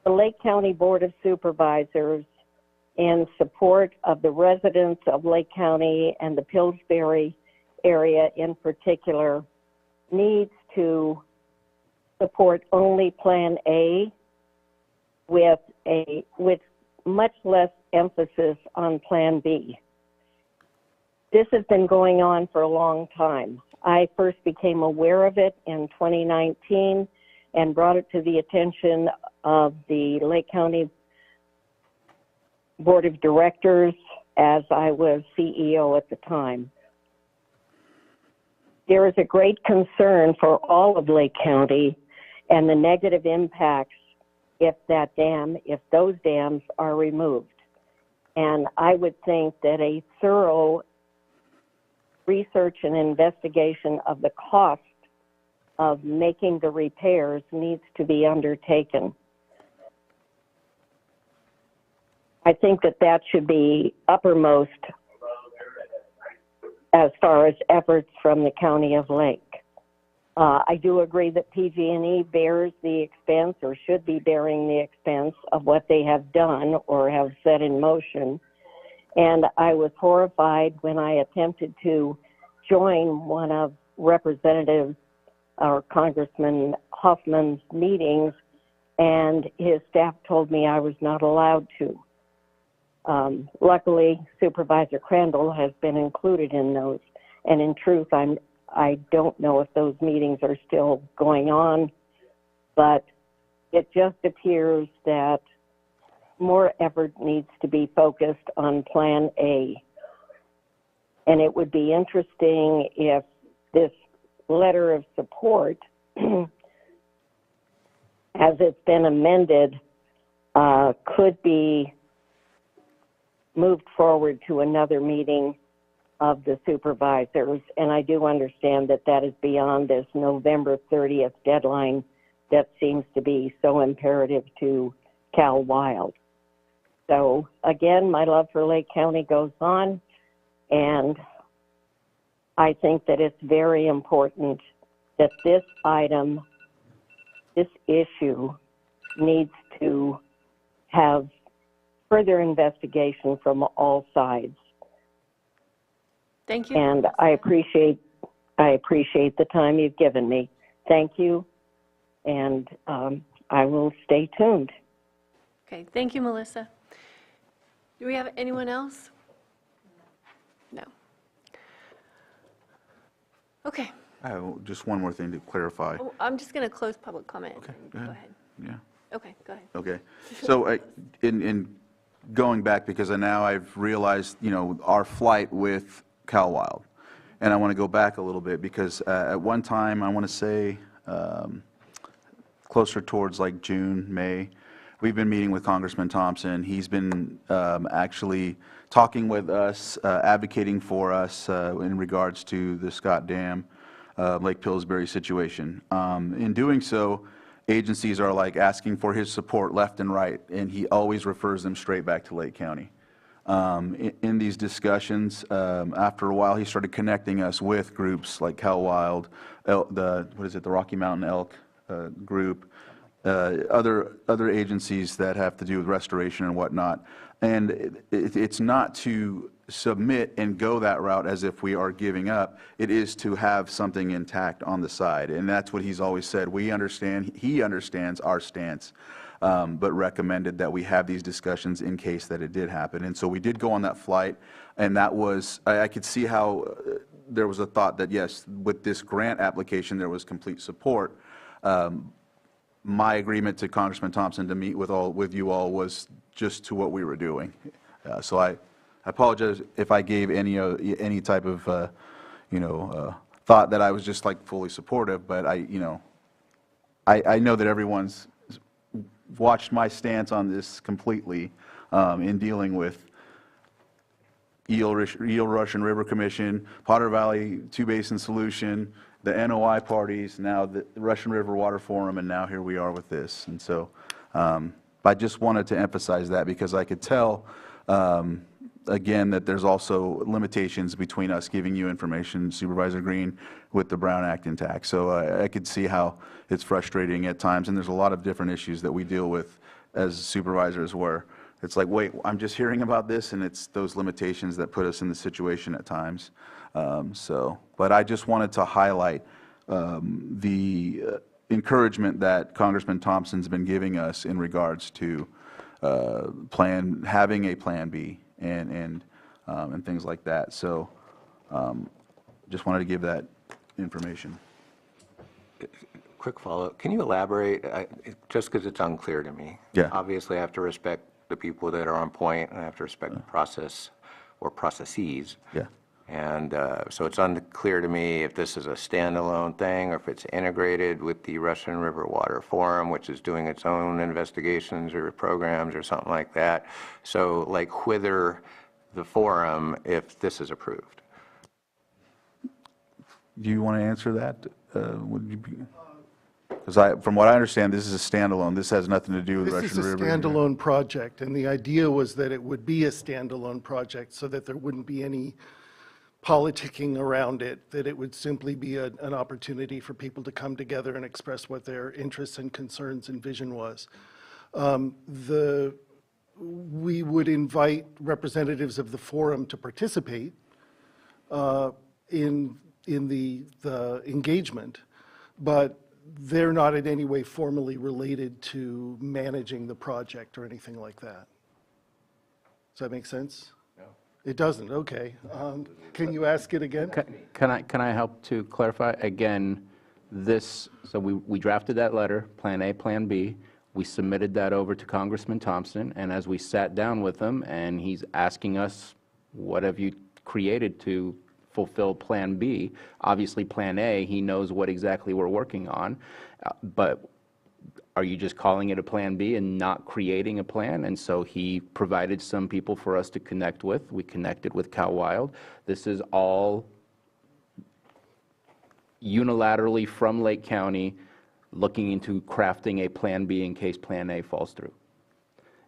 the Lake County Board of Supervisors, in support of the residents of Lake County and the Pillsbury area in particular, needs to support only Plan A with much less emphasis on Plan B. This has been going on for a long time. I first became aware of it in 2019 and brought it to the attention of the Lake County Board of Directors as I was CEO at the time. There is a great concern for all of Lake County and the negative impacts if those dams are removed. And I would think that a thorough research and investigation of the cost of making the repairs needs to be undertaken. I think that should be uppermost as far as efforts from the County of Lake. I do agree that PG&E bears the expense or should be bearing the expense of what they have done or have set in motion. And I was horrified when I attempted to join one of Representative or Congressman Hoffman's meetings, and his staff told me I was not allowed to. Luckily, Supervisor Crandall has been included in those. And in truth, I don't know if those meetings are still going on, but it just appears that more effort needs to be focused on Plan A. And it would be interesting if this letter of support, as it's been amended, could be moved forward to another meeting of the supervisors. And I do understand that is beyond this November 30th deadline that seems to be so imperative to Cal Wild. So again, my love for Lake County goes on, and I think that it's very important that this item, this issue, needs to have further investigation from all sides. Thank you. And I appreciate the time you've given me. Thank you, and I will stay tuned. Okay, thank you, Melissa. Do we have anyone else? No. Okay. Just one more thing to clarify. Oh, I'm just going to close public comment. Okay, Go ahead. Yeah. Okay, go ahead. Okay. So in going back, because now I've realized, our flight with Cal Wild. And I want to go back a little bit because at one time, I want to say closer towards like June, May, we've been meeting with Congressman Thompson. He's been actually talking with us, advocating for us in regards to the Scott Dam, Lake Pillsbury situation. In doing so, agencies are like asking for his support left and right, and he always refers them straight back to Lake County. In these discussions, after a while, he started connecting us with groups like Cal Wild, the Rocky Mountain Elk group, other agencies that have to do with restoration and whatnot. And it's not to submit and go that route as if we are giving up. It is to have something intact on the side. And that's what he's always said. We understand, he understands our stance, but recommended that we have these discussions in case that it did happen. And so we did go on that flight, and that was, I could see how there was a thought that, yes, with this grant application, there was complete support. My agreement to Congressman Thompson to meet with you all was just to what we were doing. So I apologize if I gave any type of thought that I was just like fully supportive, but I know that everyone's watched my stance on this completely in dealing with Eel Russian River Commission, Potter Valley Two-Basin Solution, the NOI parties, now the Russian River Water Forum, and now here we are with this. And so I just wanted to emphasize that because I could tell, again, that there's also limitations between us giving you information, Supervisor Green, with the Brown Act intact. So I could see how it's frustrating at times, and there's a lot of different issues that we deal with as supervisors where it's like, wait, I'm just hearing about this, and it's those limitations that put us in the situation at times. But I just wanted to highlight the encouragement that Congressman Thompson's been giving us in regards to having a Plan B and things like that. So just wanted to give that information. Quick follow-up. Can you elaborate, just because it's unclear to me? Yeah. Obviously, I have to respect the people that are on point, and I have to respect the process or processes. Yeah. And so it's unclear to me if this is a standalone thing or if it's integrated with the Russian River Water Forum, which is doing its own investigations or programs or something like that. So like whither the forum if this is approved? Do you want to answer that? Would you be? Because from what I understand, this is a standalone. This has nothing to do with Russian River. This is a standalone project, and the idea was that it would be a standalone project so that there wouldn't be any politicking around it, that it would simply be an opportunity for people to come together and express what their interests and concerns and vision was. We would invite representatives of the forum to participate in the engagement, but they're not in any way formally related to managing the project or anything like that. Does that make sense? No. It doesn't, okay. Can you ask it again? Can I help to clarify? Again, so we drafted that letter, Plan A, Plan B. We submitted that over to Congressman Thompson, and as we sat down with him, and he's asking us, what have you created to fulfill Plan B? Obviously, Plan A, he knows what exactly we're working on, but are you just calling it a Plan B and not creating a plan? And so he provided some people for us to connect with. We connected with Cal Wild. This is all unilaterally from Lake County looking into crafting a Plan B in case Plan A falls through.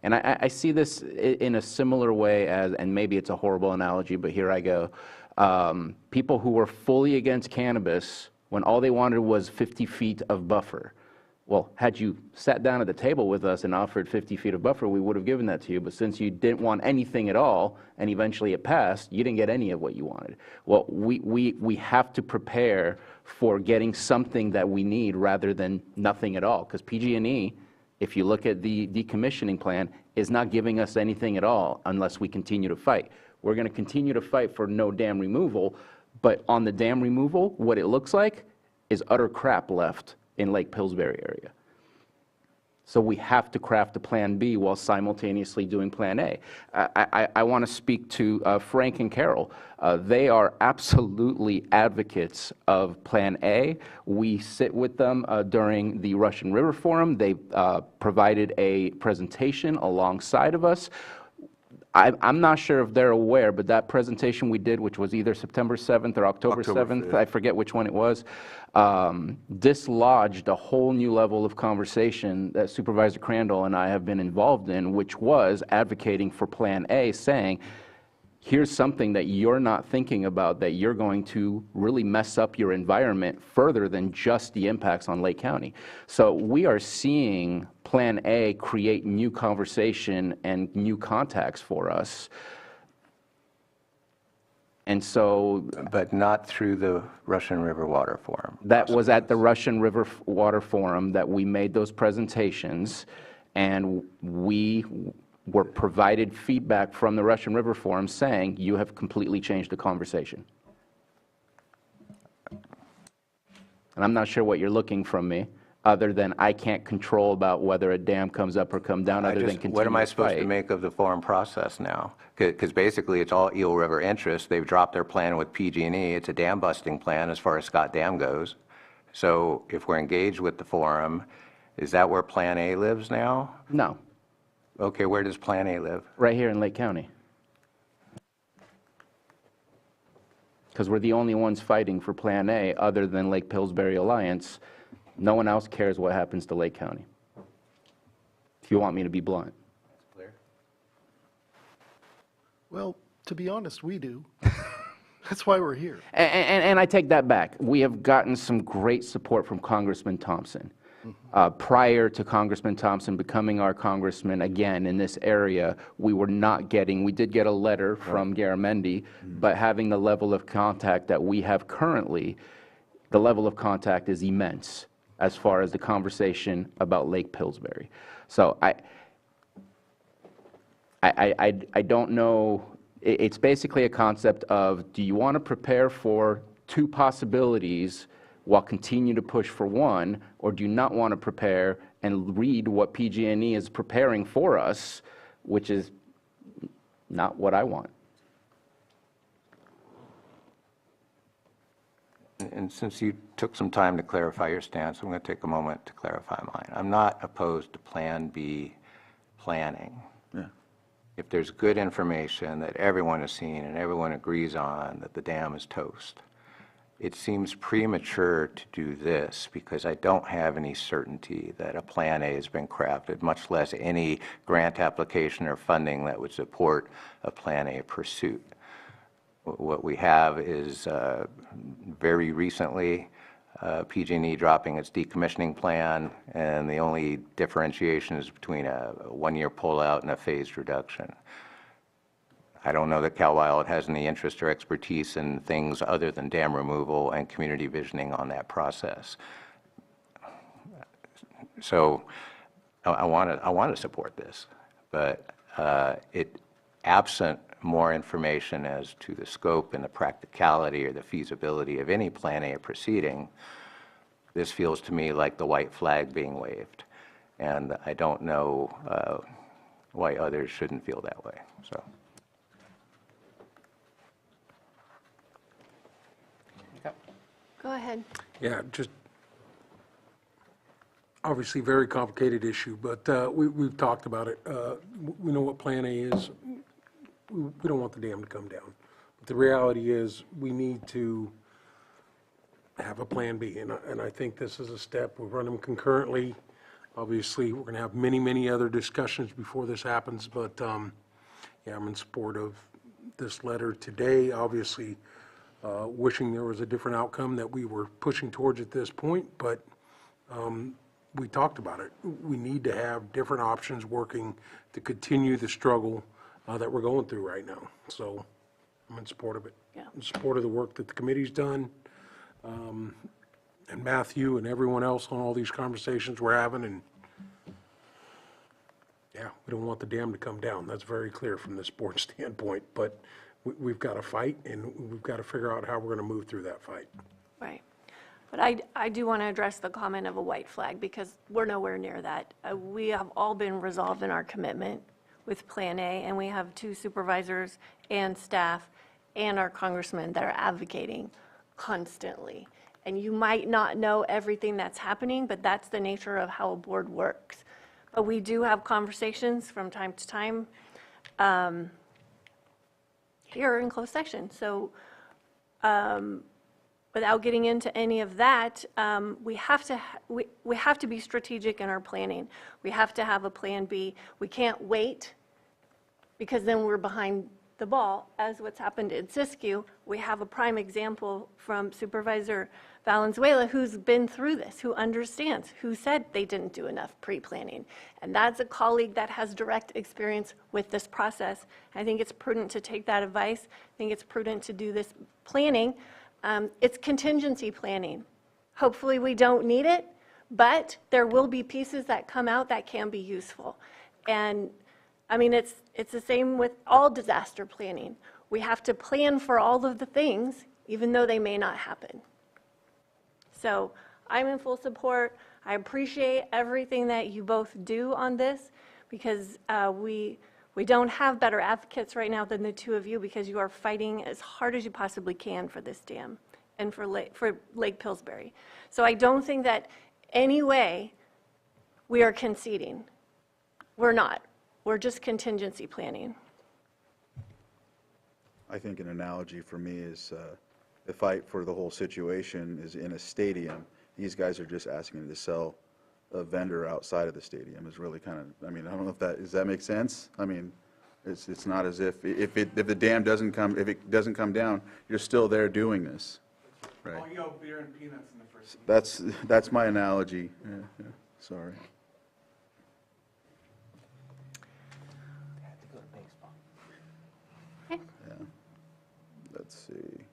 And I see this in a similar way as, and maybe it's a horrible analogy, but here I go. People who were fully against cannabis when all they wanted was 50 feet of buffer. Well, had you sat down at the table with us and offered 50 feet of buffer, we would have given that to you. But since you didn't want anything at all, and eventually it passed, you didn't get any of what you wanted. Well, we have to prepare for getting something that we need rather than nothing at all. Because PG&E, if you look at the decommissioning plan, is not giving us anything at all unless we continue to fight. We're going to continue to fight for no dam removal, but on the dam removal, what it looks like is utter crap left in Lake Pillsbury area. So we have to craft a Plan B while simultaneously doing Plan A. I want to speak to Frank and Carol. They are absolutely advocates of Plan A. We sit with them during the Russian River Forum. They provided a presentation alongside of us. I'm not sure if they're aware, but that presentation we did, which was either September 7th or October 7th, I forget which one it was, dislodged a whole new level of conversation that Supervisor Crandall and I have been involved in, which was advocating for Plan A, saying, here's something that you're not thinking about that you're going to really mess up your environment further than just the impacts on Lake County. So we are seeing Plan A create new conversation and new contacts for us. And so But not through the Russian River Water Forum. that was at the Russian River Water Forum that we made those presentations, and we were provided feedback from the Russian River Forum saying, you have completely changed the conversation. And I'm not sure what you're looking from me, other than I can't control about whether a dam comes up or come down, other than continue What am I to supposed to fight. make of the forum process now? Because basically it's all Eel River interest. They've dropped their plan with PG&E. It's a dam busting plan as far as Scott Dam goes. So if we're engaged with the forum, is that where Plan A lives now? No, Okay, where does Plan A live? right here in Lake County. Because we're the only ones fighting for Plan A other than Lake Pillsbury Alliance. No one else cares what happens to Lake County, if you want me to be blunt. Well, to be honest, we do. That's why we're here. And I take that back. We have gotten some great support from Congressman Thompson. Prior to Congressman Thompson becoming our congressman again in this area, we were not getting, we did get a letter from Garamendi, but having the level of contact that we have currently, the level of contact is immense as far as the conversation about Lake Pillsbury. So I don't know, it's basically a concept of, do you want to prepare for two possibilities while continue to push for one, or do you not want to prepare and read what PG&E is preparing for us, which is not what I want? And since you took some time to clarify your stance, I'm going to take a moment to clarify mine. I'm not opposed to Plan B planning. Yeah. If there's good information that everyone has seen and everyone agrees on that the dam is toast. It seems premature to do this because I don't have any certainty that a Plan A has been crafted, much less any grant application or funding that would support a Plan A pursuit. What we have is very recently PG&E dropping its decommissioning plan, and the only differentiation is between a one-year pullout and a phased reduction. I don't know that Cal Wild has any interest or expertise in things other than dam removal and community visioning on that process. So I want to support this, but absent more information as to the scope and the practicality or the feasibility of any Plan A proceeding, this feels to me like the white flag being waved. And I don't know why others shouldn't feel that way. So. Go ahead. Yeah, just obviously very complicated issue, but we've talked about it. We know what Plan A is. We don't want the dam to come down. But the reality is we need to have a Plan B, and I think this is a step. We run them concurrently. Obviously, we're going to have many, many other discussions before this happens, but yeah, I'm in support of this letter today. Obviously, wishing there was a different outcome that we were pushing towards at this point, but we talked about it. We need to have different options working to continue the struggle that we're going through right now. So I'm in support of it. Yeah. In support of the work that the committee's done, and Matthew and everyone else on all these conversations we're having, and yeah, we don't want the dam to come down. That's very clear from this board standpoint, but we've got to fight, and we've got to figure out how we're going to move through that fight. Right. But I do want to address the comment of a white flag, because we're nowhere near that. We have all been resolved in our commitment with Plan A, and we have 2 supervisors and staff and our congressman that are advocating constantly. And you might not know everything that's happening, but that's the nature of how a board works. But we do have conversations from time to time here in closed session. So without getting into any of that, we have to be strategic in our planning. We have to have a Plan B. We can't wait, because then we're behind the ball, as what's happened in Siskiyou. We have a prime example from Supervisor Valenzuela, who's been through this, who understands, who said they didn't do enough pre-planning. And that's a colleague that has direct experience with this process. I think it's prudent to take that advice. I think it's prudent to do this planning. It's contingency planning. Hopefully we don't need it, but there will be pieces that come out that can be useful. And I mean, it's the same with all disaster planning. We have to plan for all of the things, even though they may not happen. So I'm in full support. I appreciate everything that you both do on this, because we don't have better advocates right now than the two of you, because you are fighting as hard as you possibly can for this dam and for Lake Pillsbury. So I don't think that any way we are conceding. We're not. We're just contingency planning. I think an analogy for me is the fight for the whole situation is in a stadium. These guys are just asking to sell a vendor outside of the stadium is really kind of, I mean, I don't know if that, does that make sense? I mean, it's not as if the dam doesn't come, if it doesn't come down, you're still there doing this, right? Oh, yo, beer and peanuts in the first. That's my analogy. Yeah, sorry. Yeah. Let's see.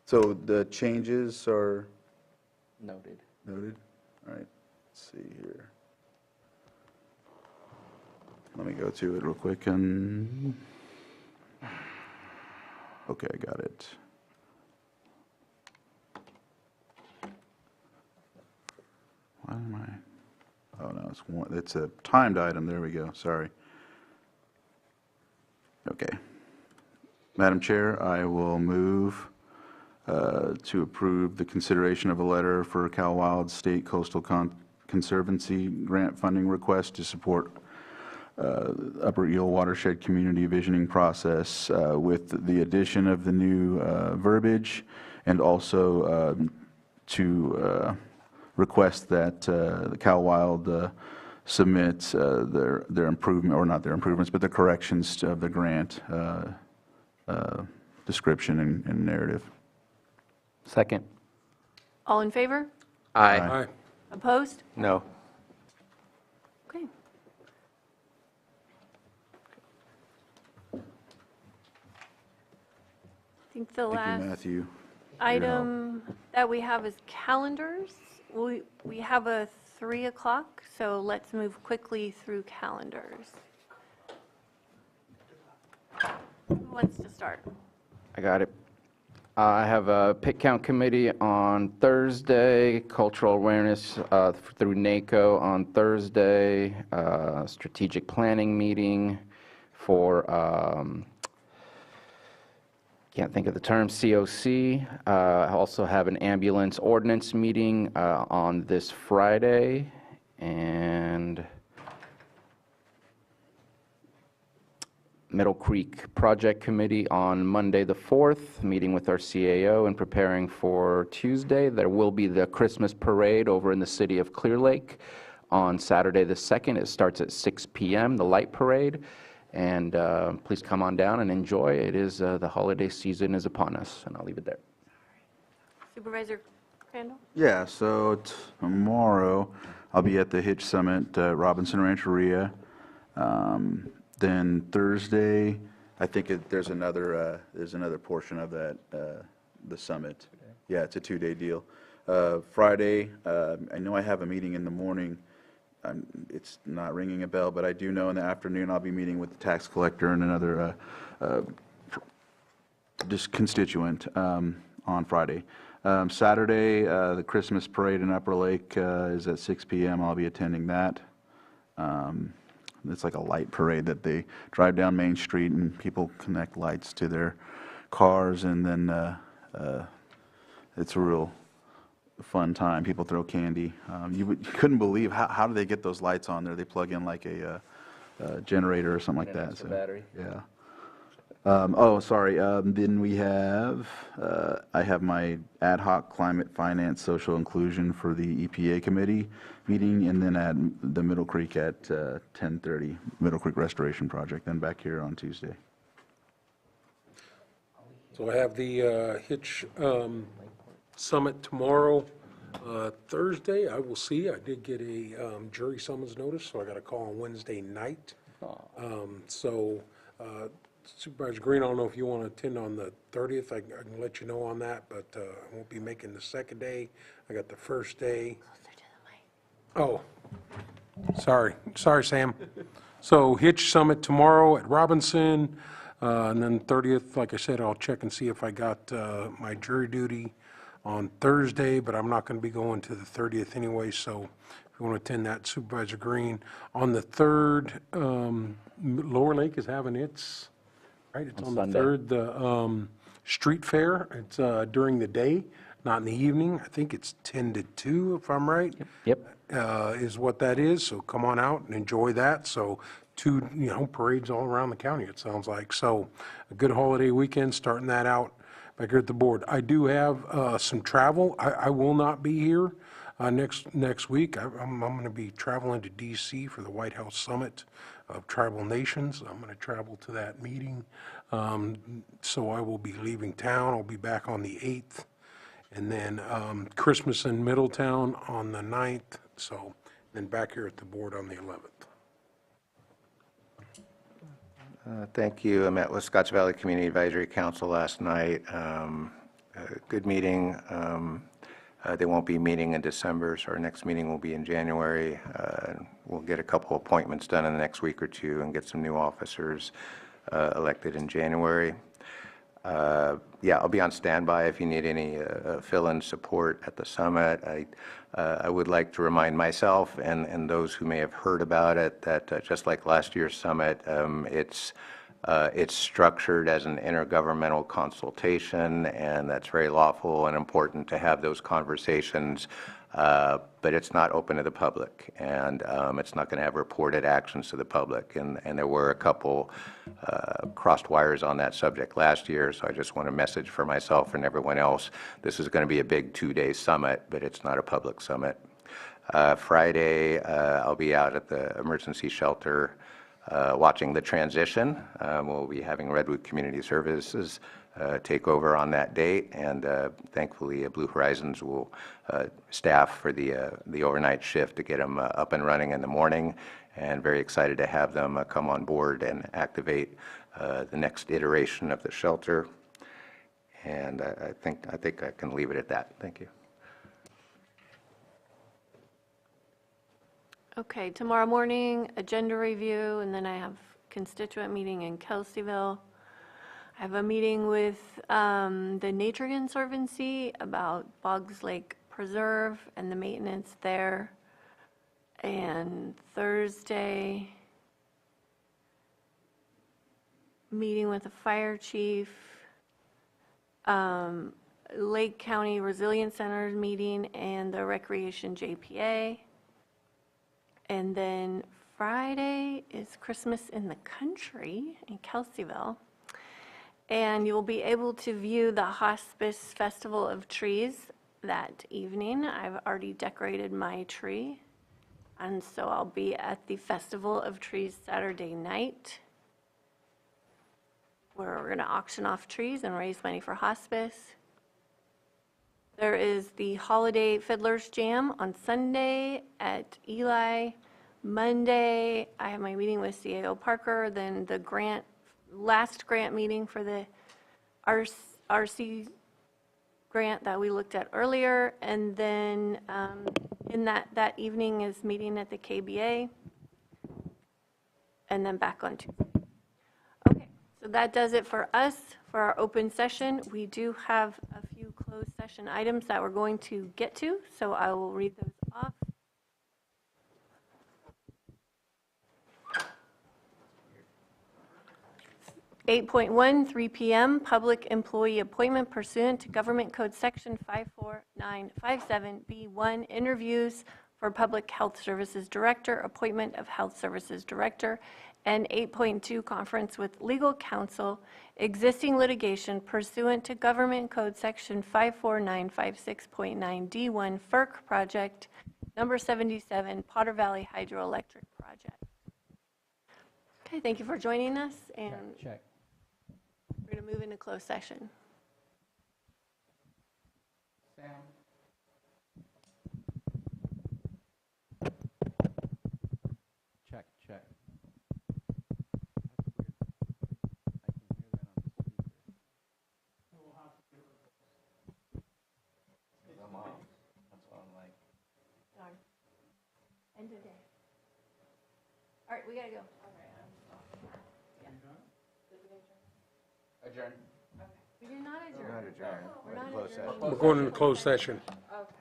So the changes are Noted. noted? All right, let's see here. Let me go to it real quick and, okay, I got it. Why am I, oh no, it's a timed item, there we go, sorry. Okay. Madam Chair, I will move to approve the consideration of a letter for Cal Wild State Coastal Conservancy grant funding request to support Upper Eel Watershed Community Visioning process with the addition of the new verbiage, and also to request that the Cal Wild submit their improvement, or not their improvements, but the corrections of the grant description and narrative. Second. All in favor? Aye. Aye. Opposed? No. Okay. I think the Thank last you, Matthew. item that we have is calendars. We have a 3 o'clock, so let's move quickly through calendars. Who wants to start? I got it. I have a pit count committee on Thursday, cultural awareness through NACO on Thursday, strategic planning meeting for, can't think of the term, COC. I also have an ambulance ordinance meeting on this Friday, and Middle Creek Project Committee on Monday the 4th, meeting with our CAO and preparing for Tuesday. There will be the Christmas parade over in the city of Clear Lake on Saturday the 2nd. It starts at 6 p.m., the light parade, and please come on down and enjoy. It is, the holiday season is upon us, and I'll leave it there. Supervisor Crandall? Yeah, so tomorrow I'll be at the Hitch Summit, Robinson Rancheria. Then Thursday, I think there's another portion of that, the summit. Yeah, it's a 2-day deal. Friday, I know I have a meeting in the morning. It's not ringing a bell, but I do know in the afternoon I'll be meeting with the tax collector and another just constituent on Friday. Saturday, the Christmas parade in Upper Lake is at 6 p.m. I'll be attending that. It's like a light parade that they drive down Main Street and people connect lights to their cars, and then it's a real fun time. People throw candy. You couldn't believe how do they get those lights on there? They plug in like a generator or something like that. So, battery. yeah. Oh, sorry. Then we have, I have my ad hoc climate finance social inclusion for the EPA committee meeting, and then at the Middle Creek at 10:30, Middle Creek Restoration Project, then back here on Tuesday. So I have the Hitch Summit tomorrow. Thursday, I will see. I did get a jury summons notice, so I got a call on Wednesday night. So Supervisor Green, I don't know if you want to attend on the 30th. I can let you know on that, but I won't be making the second day. I got the first day. Oh, sorry, Sam. So Hitch Summit tomorrow at Robinson, and then 30th, like I said, I'll check and see if I got my jury duty on Thursday, but I'm not going to be going to the 30th anyway, so if you want to attend that, Supervisor Green. On the 3rd, Lower Lake is having its, right, it's on the Sunday. 3rd, the street fair. It's during the day, not in the evening. I think it's 10 to 2, if I'm right. Yep. Is what that is, so come on out and enjoy that. So 2, parades all around the county, it sounds like. So a good holiday weekend, starting that out back here at the board. I do have some travel. I will not be here next week. I'm going to be traveling to D.C. for the White House Summit of Tribal Nations. I'm going to travel to that meeting. So I will be leaving town. I'll be back on the 8th. And then Christmas in Middletown on the 9th. So then back here at the board on the 11th. Thank you. I met with Scotts Valley Community Advisory Council last night. Good meeting. They won't be meeting in December, so our next meeting will be in January. We'll get a couple appointments done in the next week or two and get some new officers elected in January. Yeah, I'll be on standby if you need any fill-in support at the summit. I would like to remind myself and those who may have heard about it that just like last year's summit, it's structured as an intergovernmental consultation, and that's very lawful and important to have those conversations, but it's not open to the public, and it's not going to have reported actions to the public. And there were a couple crossed wires on that subject last year, so I just want a message for myself and everyone else. This is going to be a big 2-day summit, but it's not a public summit. Friday, I'll be out at the emergency shelter watching the transition. We'll be having Redwood Community Services take over on that date, and thankfully Blue Horizons will staff for the overnight shift to get them up and running in the morning, and very excited to have them come on board and activate the next iteration of the shelter. And I think I can leave it at that. Thank you. Okay, tomorrow morning, agenda review, and then I have constituent meeting in Kelseyville. I have a meeting with the Nature Conservancy about Boggs Lake Preserve and the maintenance there. And Thursday, meeting with the fire chief, Lake County Resilience Center meeting, and the Recreation JPA. And then Friday is Christmas in the Country in Kelseyville. And you'll be able to view the Hospice Festival of Trees that evening. I've already decorated my tree. And so I'll be at the Festival of Trees Saturday night, where we're going to auction off trees and raise money for hospice. There is the Holiday Fiddlers Jam on Sunday at Eli. Monday, I have my meeting with CAO Parker, then the last grant meeting for the RC grant that we looked at earlier, and then in that evening is meeting at the KBA, and then back on Tuesday. Okay, so that does it for us for our open session. We do have a few closed session items that we're going to get to, so I will read those off. (8.1), 3 p.m., public employee appointment pursuant to Government Code Section 54957B1, interviews for Public Health Services Director, appointment of Health Services Director, and 8.2, conference with legal counsel, existing litigation pursuant to Government Code Section 54956.9D1, FERC project number 77, Potter Valley Hydroelectric Project. Okay, thank you for joining us, and Check. we're going to move into closed session. Check, check. I'm off. That's why I'm like. Darn. End of day. All right, we gotta go. Adjourn. We did not adjourn. We're not adjourned. We're not Closed adjourning. session. We're going into closed session. Okay.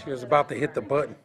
She was about to hit the button.